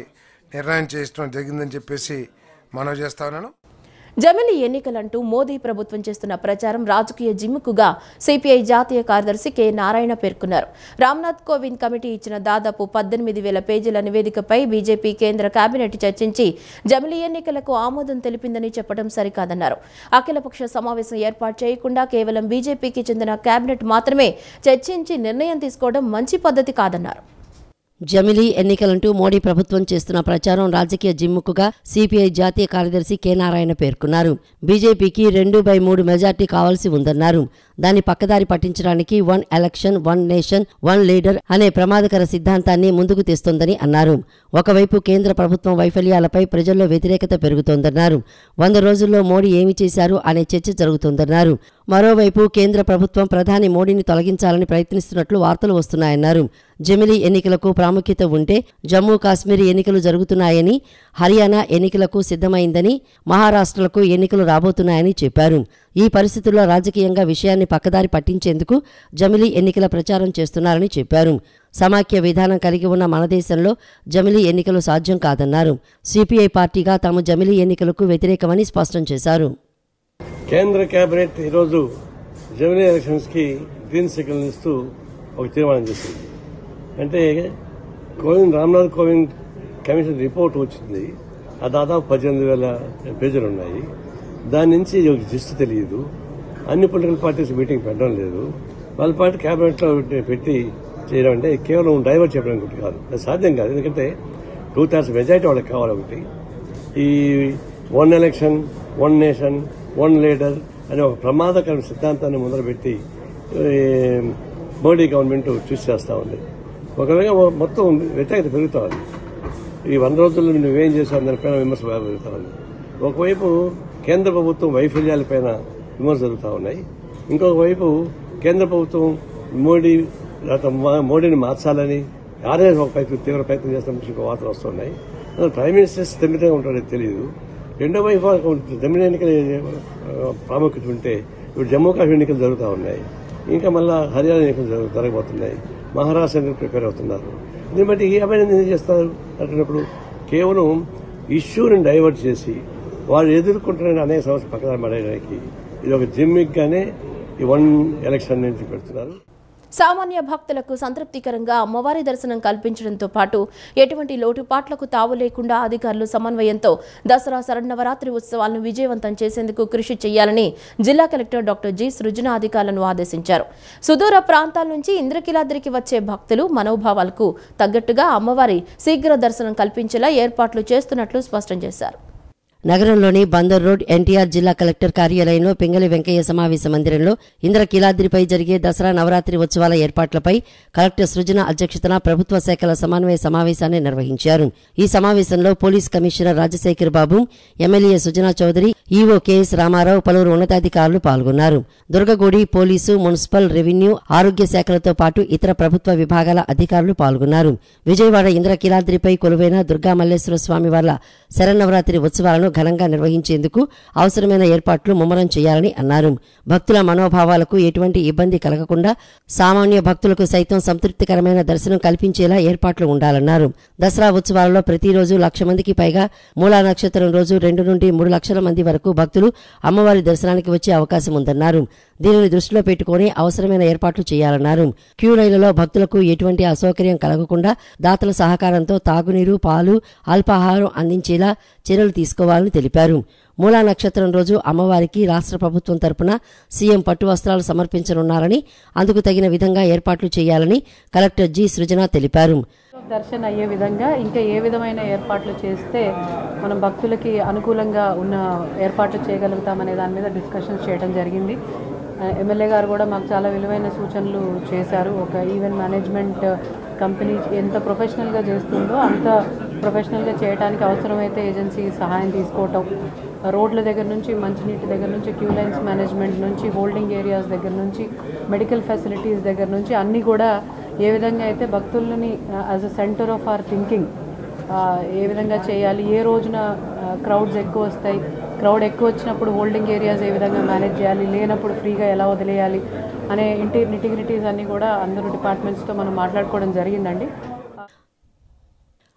నిర్ణయం చేయడం జరిగిందని చెప్పేసి మనవి చేస్తా ఉన్నాను. జమిలి ఎన్నికలంటూ మోదీ ప్రభుత్వం చేస్తున్న ప్రచారం రాజకీయ జిమ్ముకుగా సిపిఐ జాతీయ కార్యదర్శి కె నారాయణ పేర్కొన్నారు. రామ్నాథ్ కోవింద్ కమిటీ ఇచ్చిన దాదాపు 18,000 పేజీల నివేదికపై బీజేపీ కేంద్ర కేబినెట్ చర్చించి జమిలి ఎన్నికలకు ఆమోదం తెలిపిందని చెప్పడం సరికాదన్నారు. అఖిలపక్ష సమావేశం ఏర్పాటు చేయకుండా కేవలం బీజేపీకి చెందిన కేబినెట్ మాత్రమే చర్చించి నిర్ణయం తీసుకోవడం మంచి పద్ధతి కాదన్నారు. జమిలీ ఎన్నికలంటూ మోడీ ప్రభుత్వం చేస్తున్న ప్రచారం రాజకీయ జిమ్ముకుగా సిపిఐ జాతీయ కార్యదర్శి కె నారాయణ పేర్కొన్నారు. బీజేపీకి 2/3 మెజార్టీ కావాల్సి ఉందన్నారు. దాన్ని పక్కదారి పట్టించడానికి 1 ఎలక్షన్ 1 నేషన్ 1 లీడర్ అనే ప్రమాదకర సిద్ధాంతాన్ని ముందుకు తెస్తోందని అన్నారు. ఒకవైపు కేంద్ర ప్రభుత్వం వైఫల్యాలపై ప్రజల్లో వ్యతిరేకత పెరుగుతోందన్నారు. 100 రోజుల్లో మోడీ ఏమి చేశారు అనే చర్చ జరుగుతోందన్నారు. మరోవైపు కేంద్ర ప్రభుత్వం ప్రధాని మోడీని తొలగించాలని ప్రయత్నిస్తున్నట్లు వార్తలు వస్తున్నాయన్నారు. జమిలీ ఎన్నికలకు ప్రాముఖ్యత ఉంటే జమ్మూ కాశ్మీర్ ఎన్నికలు జరుగుతున్నాయని, హర్యానా ఎన్నికలకు సిద్ధమైందని, మహారాష్ట్రలకు ఎన్నికలు రాబోతున్నాయని చెప్పారు. ఈ పరిస్థితుల్లో రాజకీయంగా విషయాన్ని పక్కదారి పట్టించేందుకు జమిలీ ఎన్నికల ప్రచారం చేస్తున్నారని చెప్పారు. సమాఖ్య విధానం కలిగి ఉన్న మన దేశంలో జమిలీ ఎన్నికలు సాధ్యం కాదన్నారు. సిపిఐ పార్టీగా తాము జమిలీ ఎన్నికలకు వ్యతిరేకమని స్పష్టం చేశారు. కేంద్ర కేబినెట్ ఈరోజు జమిలీ ఎలక్షన్స్ కి గ్రీన్ సిగ్నల్ ఇస్తూ ఒక తీర్మానం చేసింది. అంటే రామ్నాథ్ కోవింద్ కమిషన్ రిపోర్ట్ వచ్చింది. ఆ దాదాపు 18,000 పేజీలు ఉన్నాయి. దాని నుంచి ఒక జిస్ట్ తెలియదు. అన్ని పొలిటికల్ పార్టీస్ మీటింగ్ పెట్టడం లేదు. వాళ్ళ పార్టీ కేబినెట్ లో పెట్టి చేయడం అంటే కేవలం డైవర్ట్ చెప్పడం ఒకటి కాదు, అది సాధ్యం కాదు. ఎందుకంటే 2/3 మెజారిటీ వాళ్ళకి కావాలి. ఒకటి ఈ 1 ఎలక్షన్ 1 నేషన్ 1 లీడర్ అనే ఒక ప్రమాదకర సిద్ధాంతాన్ని మొదలుపెట్టి మోడీ గవర్నమెంట్ చూస్ చేస్తా ఉంది. ఒకవేళ మొత్తం వ్యతిరేకత పెరుగుతా ఉంది. ఈ 100 రోజుల్లో నువ్వేం చేశావు దానిపైన విమర్శ పెరుగుతా ఉంది. ఒకవైపు కేంద్ర ప్రభుత్వం వైఫల్యాలపైన విమర్శ జరుగుతూ ఉన్నాయి. ఇంకొక వైపు కేంద్ర ప్రభుత్వం మోడీని మార్చాలని ఆర్ఎస్ ఒక తీవ్ర ప్రయత్నం చేస్తున్న వార్తలు వస్తున్నాయి. ప్రైమ్ మినిస్టర్ స్థిమితంగా ఉంటాడో తెలియదు. రెండో వైపు జమిలీ ఎన్నికల ప్రాముఖ్యత ఉంటే ఇప్పుడు జమ్మూ కాశ్మీర్ ఎన్నికలు జరుగుతూ ఉన్నాయి. ఇంకా మళ్ళా హర్యానా ఎన్నికలు జరగబోతున్నాయి. మహారాష్ట్ర ఎన్నికలు ప్రిపేర్ అవుతున్నారు. దీన్ని బట్టి ఈ అభివృద్ధి ఏం చేస్తారు అంటున్నప్పుడు కేవలం ఇష్యూని డైవర్ట్ చేసి వాళ్ళు ఎదుర్కొంటున్న అనేక సమస్యలు పక్కన పడేయడానికి ఇది ఒక జిమ్మిక్ గానే ఈ 1 ఎలక్షన్ నుంచి పెడుతున్నారు. సామాన్య భక్తులకు సంతృప్తికరంగా అమ్మవారి దర్శనం కల్పించడంతో పాటు ఎటువంటి లోటుపాట్లకు తావు లేకుండా అధికారులు సమన్వయంతో దసరా శరన్నవరాత్రి ఉత్సవాలను విజయవంతం చేసేందుకు కృషి చేయాలని జిల్లా కలెక్టర్ డాక్టర్ జి సృజన అధికారులను ఆదేశించారు. సుదూర ప్రాంతాల నుంచి ఇంద్రకీలాద్రికి వచ్చే భక్తులు మనోభావాలకు తగ్గట్టుగా అమ్మవారి శీఘ్ర దర్శనం కల్పించేలా ఏర్పాట్లు చేస్తున్నట్లు స్పష్టం చేశారు. నగరంలోని బందర్ రోడ్ ఎన్టీఆర్ జిల్లా కలెక్టర్ కార్యాలయంలో పింగళి వెంకయ్య సమావేశ మందిరంలో ఇంద్రకీలాద్రిపై జరిగే దసరా నవరాత్రి ఉత్సవాల ఏర్పాట్లపై కలెక్టర్ సృజన అధ్యక్షతన ప్రభుత్వ శాఖల సమన్వయ సమావేశాన్ని నిర్వహించారు. ఈ సమావేశంలో police commissioner Rajasekhar Babu, MLA Sujana Chowdary, EO KS Ramarao, పలువురు ఉన్నతాధికారులు పాల్గొన్నారు. దుర్గగూడి పోలీసు, మున్సిపల్, రెవెన్యూ, ఆరోగ్య శాఖలతో పాటు ఇతర ప్రభుత్వ విభాగాల అధికారులు పాల్గొన్నారు. విజయవాడ ఇంద్రకీలాద్రిపై కొలువైన దుర్గా మల్లేశ్వర స్వామి వార్ల శరన్నవరాత్రి ఉత్సవాలను ఘనంగా నిర్వహించేందుకు అవసరమైన ఏర్పాట్లు ముమ్మరం చేయాలని అన్నారు. భక్తుల మనోభావాలకు ఎటువంటి ఇబ్బంది కలగకుండా సామాన్య భక్తులకు సైతం సంతృప్తికరమైన దర్శనం కల్పించేలా ఏర్పాట్లు ఉండాలన్నారు. దసరా ఉత్సవాలలో ప్రతిరోజు 1,00,000 మందికి పైగా, మూలా నక్షత్రం రోజు 2 నుండి 3 లక్షల మంది వరకు భక్తులు అమ్మవారి దర్శనానికి వచ్చే అవకాశం ఉందన్నారు. దీనిని దృష్టిలో పెట్టుకుని అవసరమైన ఏర్పాట్లు చేయాలన్నారు. క్యూ లైన్లలో భక్తులకు ఎటువంటి అసౌకర్యం కలగకుండా దాతల సహకారంతో తాగునీరు, పాలు, అల్పాహారం అందించేలా చర్యలు తీసుకోవాలని తెలిపారు. మూలా నక్షత్రం రోజు అమ్మవారికి రాష్ట్ర ప్రభుత్వం తరపున సీఎం పట్టు వస్త్రాలు సమర్పించనున్నారని, అందుకు తగిన విధంగా ఏర్పాట్లు చేయాలని కలెక్టర్ జి సృజన తెలిపారు. దర్శనం అయ్యే విధంగా ఇంకా ఏ విధమైన ఏర్పాట్లు చేస్తే మనం భక్తులకి అనుకూలంగా ఉన్న ఏర్పాట్లు చేయగలుగుతామనే దాని మీద డిస్కషన్స్ చేయడం జరిగింది. ఎమ్మెల్యే గారు కూడా మాకు చాలా విలువైన సూచనలు చేశారు. ఒక ఈవెంట్ మేనేజ్మెంట్ కంపెనీ ఎంత ప్రొఫెషనల్గా చేస్తుందో అంత ప్రొఫెషనల్గా చేయడానికి అవసరమైతే ఏజెన్సీ సహాయం తీసుకోవటం, రోడ్ల దగ్గర నుంచి, మంచినీటి దగ్గర నుంచి, క్యూ లైన్స్ మేనేజ్మెంట్ నుంచి, హోల్డింగ్ ఏరియాస్ దగ్గర నుంచి, మెడికల్ ఫెసిలిటీస్ దగ్గర నుంచి అన్నీ కూడా ఏ విధంగా అయితే భక్తులని as a centre of our thinking ఏ విధంగా చేయాలి, ఏ రోజున క్రౌడ్స్ ఎక్కువ వస్తాయి, క్రౌడ్ ఎక్కువ వచ్చినప్పుడు హోల్డింగ్ ఏరియాస్ ఏ విధంగా మేనేజ్ చేయాలి, లేనప్పుడు ఫ్రీగా ఎలా వదిలేయాలి అనే నిటిగ్రిటీస్ అన్నీ కూడా అందరూ డిపార్ట్మెంట్స్తో మనం మాట్లాడుకోవడం జరిగిందండి.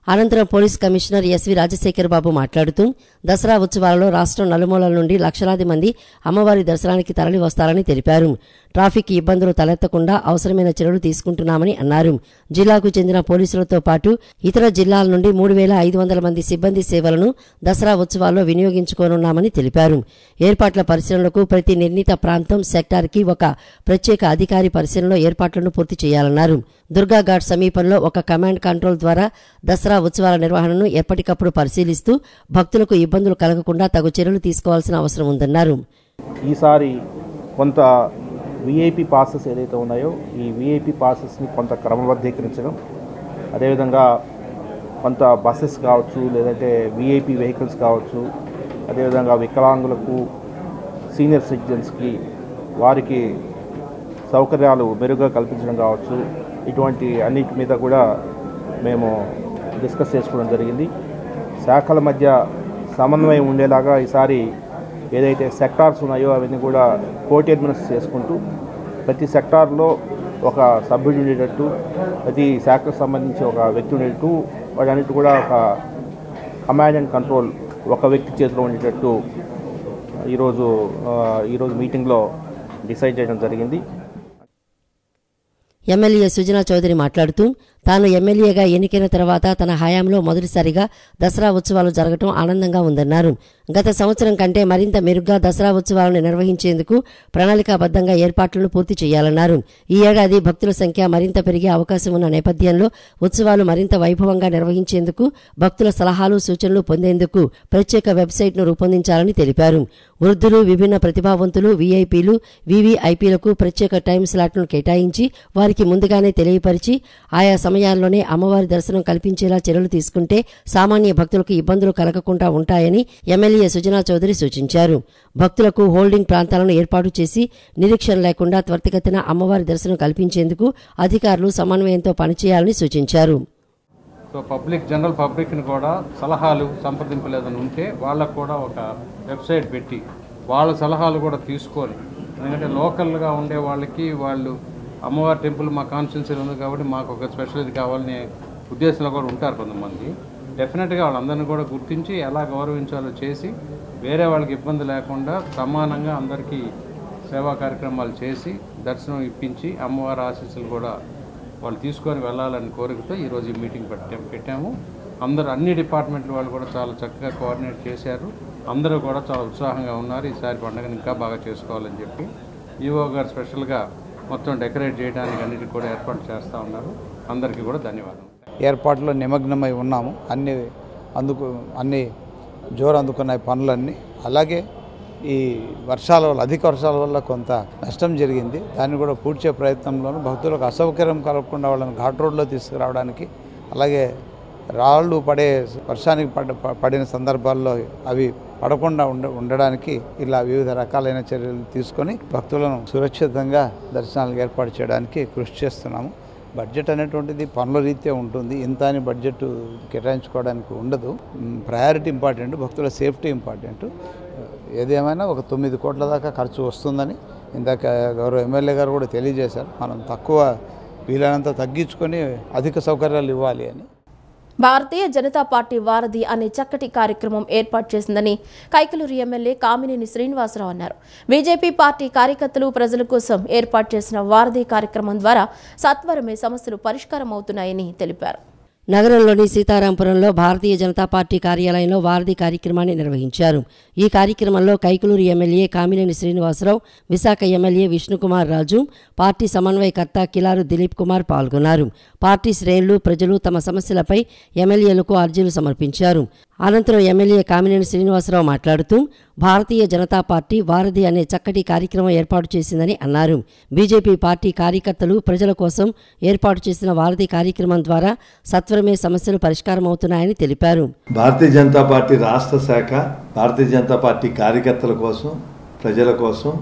అనంతరం పోలీస్ కమిషనర్ ఎస్వి రాజశేఖర్ బాబు మాట్లాడుతూ దసరా ఉత్సవాలలో రాష్ట్రం నలుమూలల నుండి లక్షలాది మంది అమ్మవారి దర్శనానికి తరలి వస్తారని తెలిపారు. ట్రాఫిక్ ఇబ్బందులు తలెత్తకుండా అవసరమైన చర్యలు తీసుకుంటున్నామని అన్నారు. జిల్లాకు చెందిన పోలీసులతో పాటు ఇతర జిల్లాల నుండి 3,500 మంది సిబ్బంది సేవలను దసరా ఉత్సవాల్లో వినియోగించుకోనున్నామని తెలిపారు. ఏర్పాట్ల పరిశీలనకు ప్రతి నిర్ణీత ప్రాంతం, సెక్టార్కి ఒక ప్రత్యేక అధికారి పరిశీలనలో ఏర్పాట్లను పూర్తి చేయాలన్నారు. దుర్గాఘాట్ సమీపంలో ఒక కమాండ్ కంట్రోల్ ద్వారా దసరా ఉత్సవాల నిర్వహణను ఎప్పటికప్పుడు పరిశీలిస్తూ భక్తులకు ఇబ్బందులు కలగకుండా తగు చర్యలు తీసుకోవాల్సిన అవసరం ఉందన్నారు. ఈసారి కొంత విఐపి పాసెస్ ఏదైతే ఉన్నాయో ఈ విఐపి పాసెస్ని కొంత క్రమబద్ధీకరించడం, అదేవిధంగా కొంత బస్సెస్ కావచ్చు, లేదంటే విఐపి వెహికల్స్ కావచ్చు, అదేవిధంగా వికలాంగులకు, సీనియర్ సిటిజన్స్కి వారికి సౌకర్యాలు మెరుగ్గా కల్పించడం కావచ్చు, ఇటువంటి అన్నిటి మీద కూడా మేము డిస్కస్ చేసుకోవడం జరిగింది. శాఖల మధ్య సమన్వయం ఉండేలాగా ఈసారి ఏదైతే సెక్టార్స్ ఉన్నాయో అవన్నీ కూడా కోటి అడ్మినిస్ట్రేట్ చేసుకుంటూ ప్రతి సెక్టార్లో ఒక సభ్యుడు ఉండేటట్టు, ప్రతి శాఖకు సంబంధించి ఒక వ్యక్తి ఉండేటట్టు, వాటన్నిటి కూడా ఒక కమాండ్ అండ్ కంట్రోల్ ఒక వ్యక్తి చేతిలో ఉండేటట్టు ఈరోజు మీటింగ్లో డిసైడ్ చేయడం జరిగింది. ఎమ్మెల్యే సుజనా చౌదరి మాట్లాడుతూ తాను ఎమ్మెల్యేగా ఎన్నికైన తర్వాత తన హయాంలో మొదటిసారిగా దసరా ఉత్సవాలు జరగడం ఆనందంగా ఉందన్నారు. గత సంవత్సరం కంటే మరింత మెరుగ్గా దసరా ఉత్సవాలను నిర్వహించేందుకు ప్రణాళికాబద్ధంగా ఏర్పాట్లను పూర్తి చేయాలన్నారు. ఈ ఏడాది భక్తుల సంఖ్య మరింత పెరిగే అవకాశం ఉన్న నేపథ్యంలో ఉత్సవాలు మరింత వైభవంగా నిర్వహించేందుకు భక్తుల సలహాలు సూచనలు పొందేందుకు ప్రత్యేక వెబ్సైట్ను రూపొందించాలని తెలిపారు. వృద్ధులు, విభిన్న ప్రతిభావంతులు, వీఐపీలు, వీవీఐపీలకు ప్రత్యేక టైం స్లాట్ను కేటాయించి వారికి ముందుగానే తెలియపరిచి ఆయా సమయాల్లోనే అమ్మవారి దర్శనం కల్పించేలా చర్యలు తీసుకుంటే సామాన్య భక్తులకు ఇబ్బందులు కలగకుండా ఉంటాయని ఎమ్మెల్యే సుజనా చౌదరి సూచించారు. భక్తులకు హోల్డింగ్ ప్రాంతాలను ఏర్పాటు చేసి నిరీక్షణ లేకుండా త్వరితగతిన అమ్మవారి దర్శనం కల్పించేందుకు అధికారులు సమన్వయంతో పనిచేయాలని సూచించారు. సో జనరల్ పబ్లిక్ని కూడా సలహాలు సంప్రదింపులు ఏదైనా ఉంటే వాళ్ళకు కూడా ఒక వెబ్సైట్ పెట్టి వాళ్ళ సలహాలు కూడా తీసుకొని, ఎందుకంటే లోకల్గా ఉండే వాళ్ళకి వాళ్ళు అమ్మవారి టెంపుల్ మా కాన్స్టిట్యున్సీలో ఉంది కాబట్టి మాకు ఒక స్పెషల్ ఇది కావాలనే ఉద్దేశంలో కూడా ఉంటారు కొంతమంది. డెఫినెట్గా వాళ్ళందరినీ కూడా గుర్తించి ఎలా గౌరవించాలో చేసి వేరే వాళ్ళకి ఇబ్బంది లేకుండా సమానంగా అందరికీ సేవా కార్యక్రమాలు చేసి దర్శనం ఇప్పించి అమ్మవారి ఆశీస్సులు కూడా వాళ్ళు తీసుకొని వెళ్ళాలని కోరికతో ఈరోజు ఈ మీటింగ్ పెట్టాము. అన్ని డిపార్ట్మెంట్ల వాళ్ళు కూడా చాలా చక్కగా కోఆర్డినేట్ చేశారు. అందరూ కూడా చాలా ఉత్సాహంగా ఉన్నారు. ఈసారి పండుగను ఇంకా బాగా చేసుకోవాలని చెప్పి ఈవో గారు స్పెషల్గా మొత్తం డెకరేట్ చేయడానికి అన్నిటికీ కూడా ఏర్పాటు చేస్తూ ఉన్నారు. అందరికీ కూడా ధన్యవాదాలు. ఏర్పాట్లో నిమగ్నమై ఉన్నాము. అన్ని జోరు అందుకున్నాయి పనులన్నీ. అలాగే ఈ అధిక వర్షాల వల్ల కొంత నష్టం జరిగింది. దాన్ని కూడా పూడ్చే ప్రయత్నంలోనూ భక్తులకు అసౌకర్యం కలగకుండా వాళ్ళని ఘాట్ రోడ్లో తీసుకురావడానికి, అలాగే రాళ్ళు వర్షానికి పడిన సందర్భాల్లో అవి పడకుండా ఉండడానికి ఇలా వివిధ రకాలైన చర్యలు తీసుకొని భక్తులను సురక్షితంగా దర్శనాలకు ఏర్పాటు చేయడానికి కృషి చేస్తున్నాము. బడ్జెట్ అనేటువంటిది పనుల రీత్యా ఉంటుంది. ఇంత అని బడ్జెట్ కేటాయించుకోవడానికి ఉండదు. ప్రయారిటీ ఇంపార్టెంట్, భక్తుల సేఫ్టీ ఇంపార్టెంట్. ఏదేమైనా ఒక 9 కోట్ల దాకా ఖర్చు వస్తుందని ఇందాక గౌరవ ఎమ్మెల్యే గారు కూడా తెలియజేశారు. మనం వీలైనంత తగ్గించుకొని అధిక సౌకర్యాలు ఇవ్వాలి అని. భారతీయ జనతా పార్టీ వారధి అనే చక్కటి కార్యక్రమం ఏర్పాటు చేసిందని కైకలూరు ఎమ్మెల్యే కామినేని శ్రీనివాసరావు అన్నారు. బీజేపీ పార్టీ కార్యకర్తలు ప్రజల కోసం ఏర్పాటు చేసిన వారధి కార్యక్రమం ద్వారా సత్వరమే సమస్యలు పరిష్కారం అవుతున్నాయని తెలిపారు. నగరంలోని సీతారాంపురంలో భారతీయ జనతా పార్టీ కార్యాలయంలో వారధి కార్యక్రమాన్ని నిర్వహించారు. ఈ కార్యక్రమంలో Kaikaluru MLA Kamineni Srinivasarao, Visakha MLA Vishnukumar Raju, party సమన్వయకర్త కిలారు దిలీప్ కుమార్ పాల్గొన్నారు. పార్టీ శ్రేణులు, ప్రజలు తమ సమస్యలపై ఎమ్మెల్యేలకు అర్జీలు సమర్పించారు. అనంతరం ఎమ్మెల్యే కామినేని శ్రీనివాసరావు మాట్లాడుతూ భారతీయ జనతా పార్టీ వారధి అనే చక్కటి కార్యక్రమం ఏర్పాటు చేసిందని అన్నారు. బీజేపీ పార్టీ కార్యకర్తలు ప్రజల కోసం ఏర్పాటు చేసిన వారధి కార్యక్రమం ద్వారా సత్వరమే సమస్యలు పరిష్కారమవుతున్నాయని తెలిపారు. భారతీయ జనతా పార్టీ రాష్ట్ర శాఖ భారతీయ జనతా పార్టీ కార్యకర్తల కోసం, ప్రజల కోసం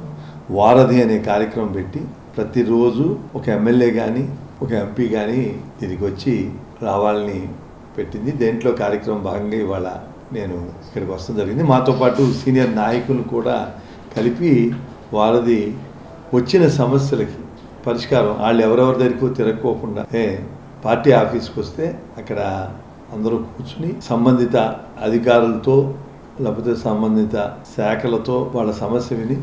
వారధి అనే కార్యక్రమం పెట్టి ప్రతిరోజు ఒక ఎమ్మెల్యే కానీ ఒక ఎంపీ కానీ తిరిగి వచ్చి రావాలని పెట్టింది. దేంట్లో కార్యక్రమం భాగంగా ఇవాళ నేను ఇక్కడికి వస్తడం జరిగింది. మాతో పాటు సీనియర్ నాయకులు కూడా కలిపి వారధి వచ్చిన సమస్యలకి పరిష్కారం వాళ్ళు ఎవరెవరి దగ్గరకు తిరగకోకుండా పార్టీ ఆఫీస్కి వస్తే అక్కడ అందరూ కూర్చుని సంబంధిత అధికారులతో లేకపోతే సంబంధిత శాఖలతో వాళ్ళ సమస్య విని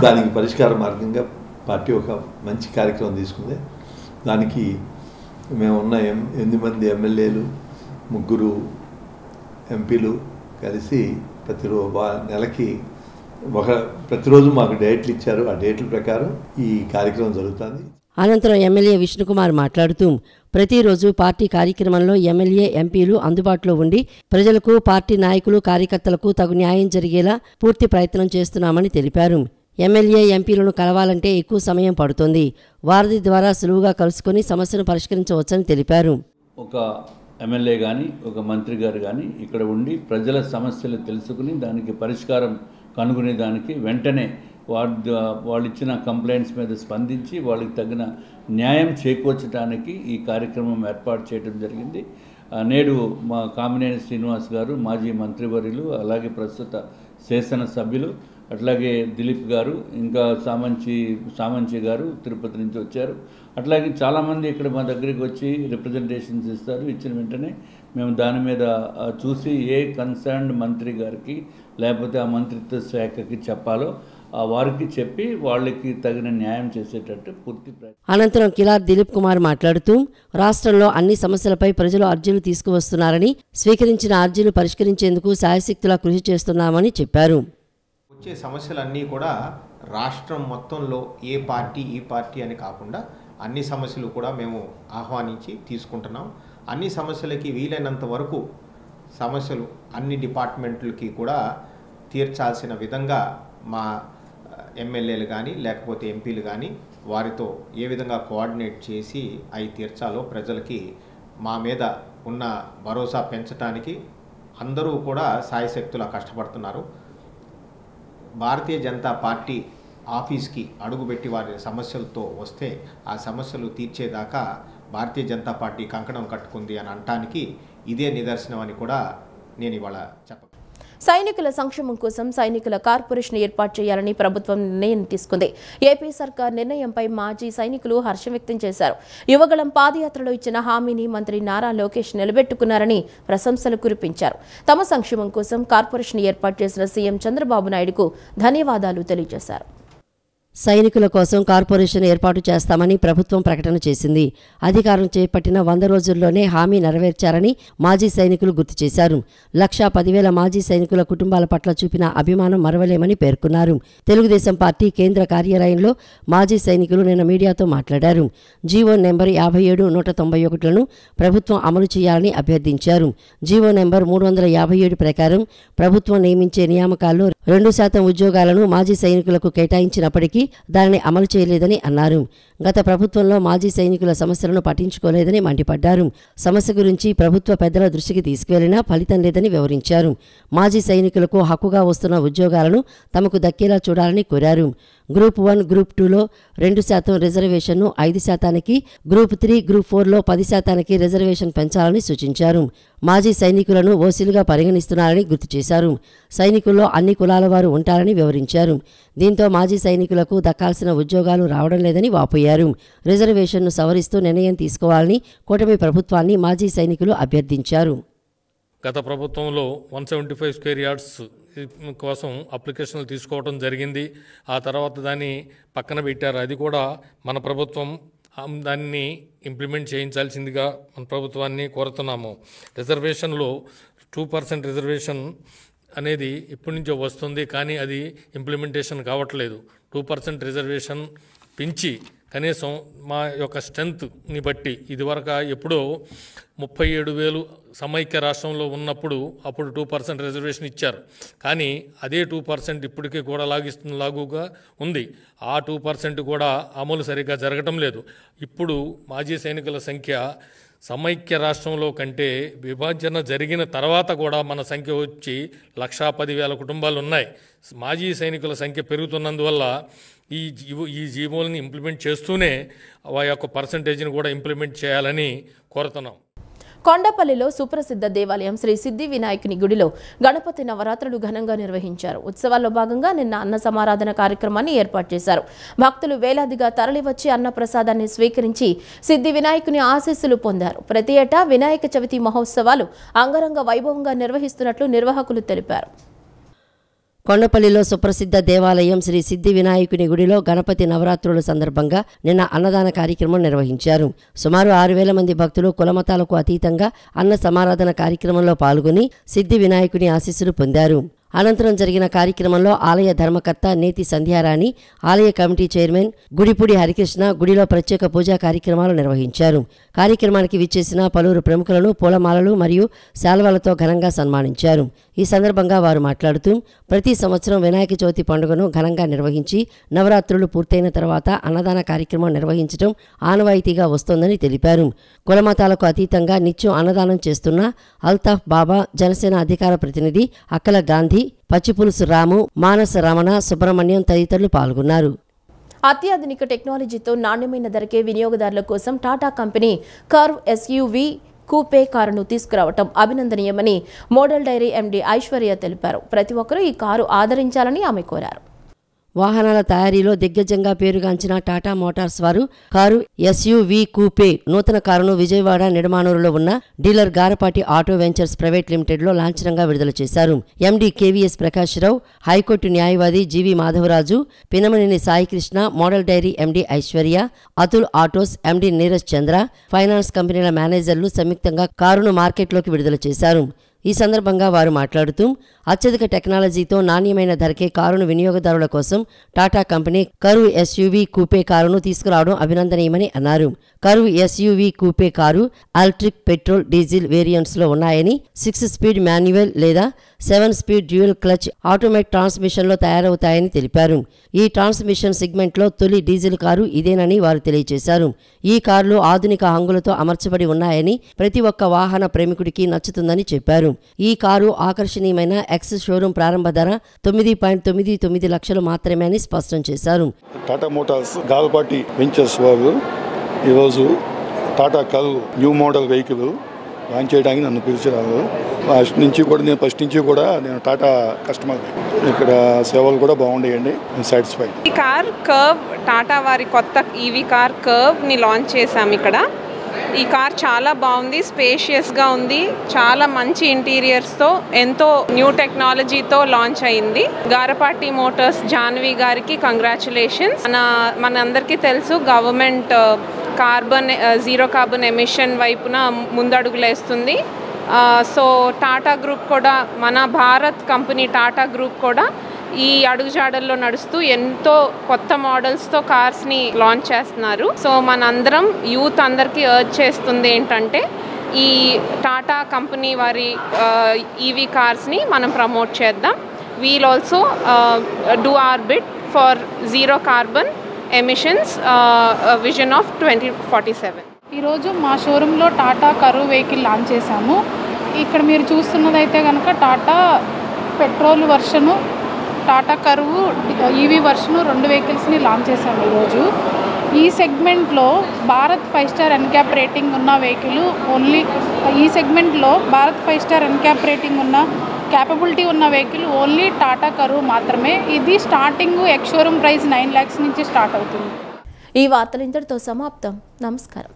దానికి పరిష్కార మార్గంగా పార్టీ ఒక మంచి కార్యక్రమం తీసుకుంది. దానికి మేమున్న 8 మంది ఎమ్మెల్యేలు, 3 ఎంపీలు కలిసి నెలకి ప్రతిరోజు మాకు డేట్లు ఇచ్చారు. ఆ డేట్ల ప్రకారం ఈ కార్యక్రమం జరుగుతుంది. అనంతరం ఎమ్మెల్యే విష్ణుకుమార్ మాట్లాడుతూ ప్రతిరోజు పార్టీ కార్యక్రమంలో ఎమ్మెల్యే, ఎంపీలు అందుబాటులో ఉండి ప్రజలకు, పార్టీ నాయకులు, కార్యకర్తలకు తగు న్యాయం జరిగేలా పూర్తి ప్రయత్నం చేస్తున్నామని తెలిపారు. ఎమ్మెల్యే, ఎంపీలను కలవాలంటే ఎక్కువ సమయం పడుతుంది. వారధి ద్వారా సులువుగా కలుసుకొని సమస్యను పరిష్కరించవచ్చని తెలిపారు. ఒక ఎమ్మెల్యే కానీ ఒక మంత్రి గారు కానీ ఇక్కడ ఉండి ప్రజల సమస్యలు తెలుసుకుని దానికి పరిష్కారం కనుగొనే దానికి వెంటనే వాళ్ళు ఇచ్చిన కంప్లైంట్స్ మీద స్పందించి వాళ్ళకి తగిన న్యాయం చేకూర్చడానికి ఈ కార్యక్రమం ఏర్పాటు చేయడం జరిగింది. నేడు మా కామినేని శ్రీనివాస్ గారు మాజీ మంత్రివర్యులు, అలాగే ప్రస్తుత శాసనసభ్యులు, అట్లాగే దిలీప్ గారు, ఇంకా సామంచి గారు తిరుపతి నుంచి వచ్చారు. అట్లాగే చాలామంది ఇక్కడ మా దగ్గరికి వచ్చి రిప్రజెంటేషన్స్ ఇస్తారు. ఇచ్చిన వెంటనే మేము దాని మీద చూసి ఏ కన్సర్న్డ్ మంత్రి గారికి లేకపోతే ఆ మంత్రిత్వ శాఖకి చెప్పాలో వారికి చెప్పి వాళ్ళకి తగిన న్యాయం చేసేటట్టు పూర్తి అనంతరం కిలార్ దిలీప్ కుమార్ మాట్లాడుతూ రాష్ట్రంలో అన్ని సమస్యలపై ప్రజలు అర్జీలు తీసుకువస్తున్నారని, స్వీకరించిన అర్జీలు పరిష్కరించేందుకు శాయశక్తులా కృషి చేస్తున్నామని చెప్పారు. వచ్చే సమస్యలన్నీ కూడా రాష్ట్రం మొత్తంలో ఏ పార్టీ ఈ పార్టీ అని కాకుండా అన్ని సమస్యలు కూడా మేము ఆహ్వానించి తీసుకుంటున్నాం. అన్ని సమస్యలకి వీలైనంత వరకు సమస్యలు అన్ని డిపార్ట్మెంట్లకి కూడా తీర్చాల్సిన విధంగా మా ఎమ్మెల్యేలు కానీ లేకపోతే ఎంపీలు కానీ వారితో ఏ విధంగా కోఆర్డినేట్ చేసి అవి తీర్చాలో ప్రజలకి మా మీద ఉన్న భరోసా పెంచడానికి అందరూ కూడా సాయశక్తులా కష్టపడుతున్నారు. భారతీయ జనతా పార్టీ ఆఫీస్కి అడుగుపెట్టి వారి సమస్యలతో వస్తే ఆ సమస్యలు తీర్చేదాకా భారతీయ జనతా పార్టీ కంకణం కట్టుకుంది అని అనటానికి ఇదే నిదర్శనం అని కూడా నేను ఇవాళ చెప్పగలను. సైనికుల సంక్షేమం కోసం సైనికుల కార్పొరేషన్ ఏర్పాటు చేయాలని ప్రభుత్వం నిర్ణయం తీసుకుంది. ఏపీ సర్కార్ నిర్ణయంపై మాజీ సైనికులు హర్షం వ్యక్తం చేశారు. యువగళం పాదయాత్రలో ఇచ్చిన హామీని మంత్రి నారా లోకేష్ నిలబెట్టుకున్నారని ప్రశంసలు కురిపించారు. తమ సంక్షేమం కోసం కార్పొరేషన్ ఏర్పాటు చేసిన సీఎం చంద్రబాబు నాయుడుకు ధన్యవాదాలు తెలియజేశారు. సైనికుల కోసం కార్పొరేషన్ ఏర్పాటు చేస్తామని ప్రభుత్వం ప్రకటన చేసింది. అధికారం చేపట్టిన 100 రోజుల్లోనే హామీ నెరవేర్చారని మాజీ సైనికులు గుర్తు చేశారు. 1,10,000 మాజీ సైనికుల కుటుంబాల పట్ల చూపిన అభిమానం మరవలేమని పేర్కొన్నారు. తెలుగుదేశం పార్టీ కేంద్ర కార్యాలయంలో మాజీ సైనికులు నిన్న మీడియాతో మాట్లాడారు. జీవో నెంబర్ 57/191లను ప్రభుత్వం అమలు చేయాలని అభ్యర్థించారు. జీవో నెంబర్ 357 ప్రకారం ప్రభుత్వం నియమించే నియామకాల్లో 2% ఉద్యోగాలను మాజీ సైనికులకు కేటాయించినప్పటికీ దానిని అమలు చేయలేదని అన్నారు. గత ప్రభుత్వంలో మాజీ సైనికుల సమస్యలను పట్టించుకోలేదని మండిపడ్డారు. సమస్య గురించి ప్రభుత్వ పెద్దల దృష్టికి తీసుకువెళ్లినా ఫలితం లేదని వివరించారు. మాజీ సైనికులకు హక్కుగా వస్తున్న ఉద్యోగాలను తమకు దక్కేలా చూడాలని కోరారు. గ్రూప్ 1, గ్రూప్ 2లో 2% రిజర్వేషన్ను 5%కి, గ్రూప్ 3, గ్రూప్ 4లో 10%కి రిజర్వేషన్ పెంచాలని సూచించారు. మాజీ సైనికులను ఓసీలుగా పరిగణిస్తున్నారని గుర్తు చేశారు. సైనికుల్లో అన్ని కులాల వారు ఉంటారని వివరించారు. దీంతో మాజీ సైనికులకు దక్కాల్సిన ఉద్యోగాలు రావడం లేదని వాపోయారు. రిజర్వేషన్ను సవరిస్తూ నిర్ణయం తీసుకోవాలని కూటమి ప్రభుత్వాన్ని మాజీ సైనికులు అభ్యర్థించారు. గత ప్రభుత్వంలో 175 స్క్వేర్ యార్డ్స్ కోసం అప్లికేషన్లు తీసుకోవడం జరిగింది. ఆ తర్వాత దాన్ని పక్కన పెట్టారు. అది కూడా మన ప్రభుత్వం దాన్ని ఇంప్లిమెంట్ చేయించాల్సిందిగా మన ప్రభుత్వాన్ని కోరుతున్నాము. రిజర్వేషన్లో 2% రిజర్వేషన్ అనేది ఇప్పటి నుంచో వస్తుంది, కానీ అది ఇంప్లిమెంటేషన్ కావట్లేదు. 2% రిజర్వేషన్ పెంచి కనీసం మా యొక్క స్ట్రెంత్ని బట్టి ఇదివరకు ఎప్పుడో 37,000 సమైక్య రాష్ట్రంలో ఉన్నప్పుడు అప్పుడు 2% రిజర్వేషన్ ఇచ్చారు. కానీ అదే 2% ఇప్పటికీ కూడా లాగుగా ఉంది. ఆ 2% కూడా అమలు సరిగ్గా జరగటం లేదు. ఇప్పుడు మాజీ సైనికుల సంఖ్య సమైక్య రాష్ట్రంలో కంటే విభజన జరిగిన తర్వాత కూడా మన సంఖ్య వచ్చి 1,10,000 కుటుంబాలు ఉన్నాయి. మాజీ సైనికుల సంఖ్య పెరుగుతున్నందువల్ల ఈ జీవోల్ని ఇంప్లిమెంట్ చేస్తూనే ఆ యొక్క పర్సంటేజ్ని కూడా ఇంప్లిమెంట్ చేయాలని కోరుతున్నాం. కొండపల్లిలో సుప్రసిద్ధ దేవాలయం శ్రీ సిద్ధి వినాయకుని గుడిలో గణపతి నవరాత్రులు ఘనంగా నిర్వహించారు. ఉత్సవాల్లో భాగంగా నిన్న అన్న సమారాధన కార్యక్రమాన్ని ఏర్పాటు చేశారు. భక్తులు వేలాదిగా తరలివచ్చి అన్న ప్రసాదాన్ని స్వీకరించి సిద్ధి వినాయకుని ఆశీస్సులు పొందారు. ప్రతి ఏటా వినాయక చవితి మహోత్సవాలు అంగరంగ వైభవంగా నిర్వహిస్తున్నట్లు నిర్వాహకులు తెలిపారు. కొండపల్లిలో సుప్రసిద్ధ దేవాలయం శ్రీ సిద్ధి వినాయకుని గుడిలో గణపతి నవరాత్రుల సందర్భంగా నిన్న అన్నదాన కార్యక్రమం నిర్వహించారు. సుమారు 6,000 మంది భక్తులు కులమతాలకు అతీతంగా అన్న సమారాధన కార్యక్రమంలో పాల్గొని సిద్ధి వినాయకుని ఆశీస్సులు పొందారు. అనంతరం జరిగిన కార్యక్రమంలో ఆలయ ధర్మకర్త నేతి సంధ్యారాణి, ఆలయ కమిటీ చైర్మన్ గుడిపూడి హరికృష్ణ గుడిలో ప్రత్యేక పూజా కార్యక్రమాలు నిర్వహించారు. కార్యక్రమానికి విచ్చేసిన పలువురు ప్రముఖులను పూలమాలలు మరియు శాల్వాలతో ఘనంగా సన్మానించారు. ఈ సందర్భంగా వారు మాట్లాడుతూ ప్రతి సంవత్సరం వినాయక చవితి పండుగను ఘనంగా నిర్వహించి నవరాత్రులు పూర్తయిన తర్వాత అన్నదాన కార్యక్రమం నిర్వహించడం ఆనవాయితీగా వస్తోందని తెలిపారు. కులమతాలకు అతీతంగా నిత్యం అన్నదానం చేస్తున్న అల్తాఫ్ బాబా, జనసేన అధికార ప్రతినిధి అక్కల గాంధీ, పచ్చిపులుసు రాము, మానస రమణ, సుబ్రహ్మణ్యం తదితరులు పాల్గొన్నారు. అత్యాధునిక టెక్నాలజీతో నాణ్యమైన ధరకే వినియోగదారుల కోసం Tata company Curvv SUV coupe కారును తీసుకురావటం అభినందనీయమని మోడల్ డైరీ ఎండీ ఐశ్వర్య తెలిపారు. ప్రతి ఒక్కరూ ఈ కారు ఆదరించాలని ఆమె కోరారు. వాహనాల తయారీలో దిగ్గజంగా పేరుగాంచిన టాటా మోటార్స్ వారు కారు ఎస్యూవీ కూపే నూతన కారును విజయవాడ నిడమానూరులో ఉన్న dealer Garapati auto ventures private లిమిటెడ్లో లాంఛనంగా విడుదల చేశారు. ఎండీ కేవీఎస్ ప్రకాశ్రావు, హైకోర్టు న్యాయవాది GV Madhavaraju, Pinamaneni Saikrishna, model dairy MD Aishwarya, Atul autos MD Neeraj Chandra, finance కంపెనీల మేనేజర్లు సంయుక్తంగా కారును మార్కెట్లోకి విడుదల చేశారు. ఈ సందర్భంగా వారు మాట్లాడుతూ అత్యధిక టెక్నాలజీతో నాణ్యమైన ధరకే కారును వినియోగదారుల కోసం Tata company Curvv SUV coupe కారును తీసుకురావడం అభినందనీయమని అన్నారు. Curvv SUV coupe car electric, petrol, diesel వేరియంట్స్లో ఉన్నాయని 6 స్పీడ్ మాన్యువల్ లేదా 7 స్పీడ్ డ్యూయల్ క్లచ్ ఆటోమేటిక్ ట్రాన్స్మిషన్లో తయారవుతాయని తెలిపారు. ఈ ట్రాన్స్మిషన్ సెగ్మెంట్లో తొలి డీజిల్ కారు ఇదేనని వారు తెలియజేశారు. ఈ కారులో ఆధునిక హంగులతో అమర్చబడి ఉన్నాయని ప్రతి ఒక్క వాహన ప్రేమికుడికి నచ్చుతుందని చెప్పారు. ఈ కారు ఆకర్షణీయమైన ఎక్స్ షోరూం ప్రారంభ ధర 9.99 లక్షలు మాత్రమే అని స్పష్టం చేశారు. టాటా మోటార్స్ గారపాటి వెంచర్స్ వారు ఈరోజు Tata curve new model vehicle launch చేయడానికి నన్ను పిలిచారు. ఫస్ట్ నుంచి కూడా నేను టాటా కస్టమర్. ఇక్కడ సేవలు కూడా బాగుండేయండి. సాటిస్ఫై. ఈ కార్ కర్వ్ టాటా వారి కొత్త ఈవీ కార్ కర్వ్ని లాంచ్ చేశాము ఇక్కడ. ఈ కార్ చాలా బాగుంది, స్పేషియస్గా ఉంది, చాలా మంచి ఇంటీరియర్స్తో, ఎంతో న్యూ టెక్నాలజీతో లాంచ్ అయింది. గారపాటి మోటార్స్ జాన్వి గారికి కంగ్రాచులేషన్స్. మన అందరికీ తెలుసు గవర్నమెంట్ జీరో కార్బన్ ఎమిషన్ వైపున ముందడుగులేస్తుంది. సో టాటా గ్రూప్ కూడా, మన భారత్ కంపెనీ టాటా గ్రూప్ కూడా ఈ అడుగుజాడల్లో నడుస్తూ ఎంతో కొత్త మోడల్స్తో కార్స్ని లాంచ్ చేస్తున్నారు. సో మనందరం యూత్ అందరికీ అర్జ్ చేస్తుంది ఏంటంటే ఈ టాటా కంపెనీ వారి ఈవీ కార్స్ని మనం ప్రమోట్ చేద్దాం. We'll also do or bit for zero carbon emissions vision of 2047. ఈరోజు మా షోరూంలో టాటా కర్వ్ వెహికల్ లాంచ్ చేశాము. ఇక్కడ మీరు చూస్తున్నదైతే కనుక టాటా పెట్రోల్ వర్షను, టాటా కర్వ్ ఈవీ వర్షను 2 వెహికల్స్ని లాంచ్ చేశాము ఈరోజు. ఈ సెగ్మెంట్లో భారత్ 5 స్టార్ ఎన్క్యాప్ రేటింగ్ ఉన్న వెహికల్ ఓన్లీ, ఈ సెగ్మెంట్లో భారత్ 5 స్టార్ ఎన్క్యాప్ రేటింగ్ ఉన్న క్యాపబిలిటీ ఉన్న వెహికల్ ఓన్లీ టాటా కర్వ్ మాత్రమే. ఇది starting ex showroom price 9 lakhs నుంచి స్టార్ట్ అవుతుంది. ఈ వార్తలు ఇంతటితో సమాప్తం. నమస్కారం.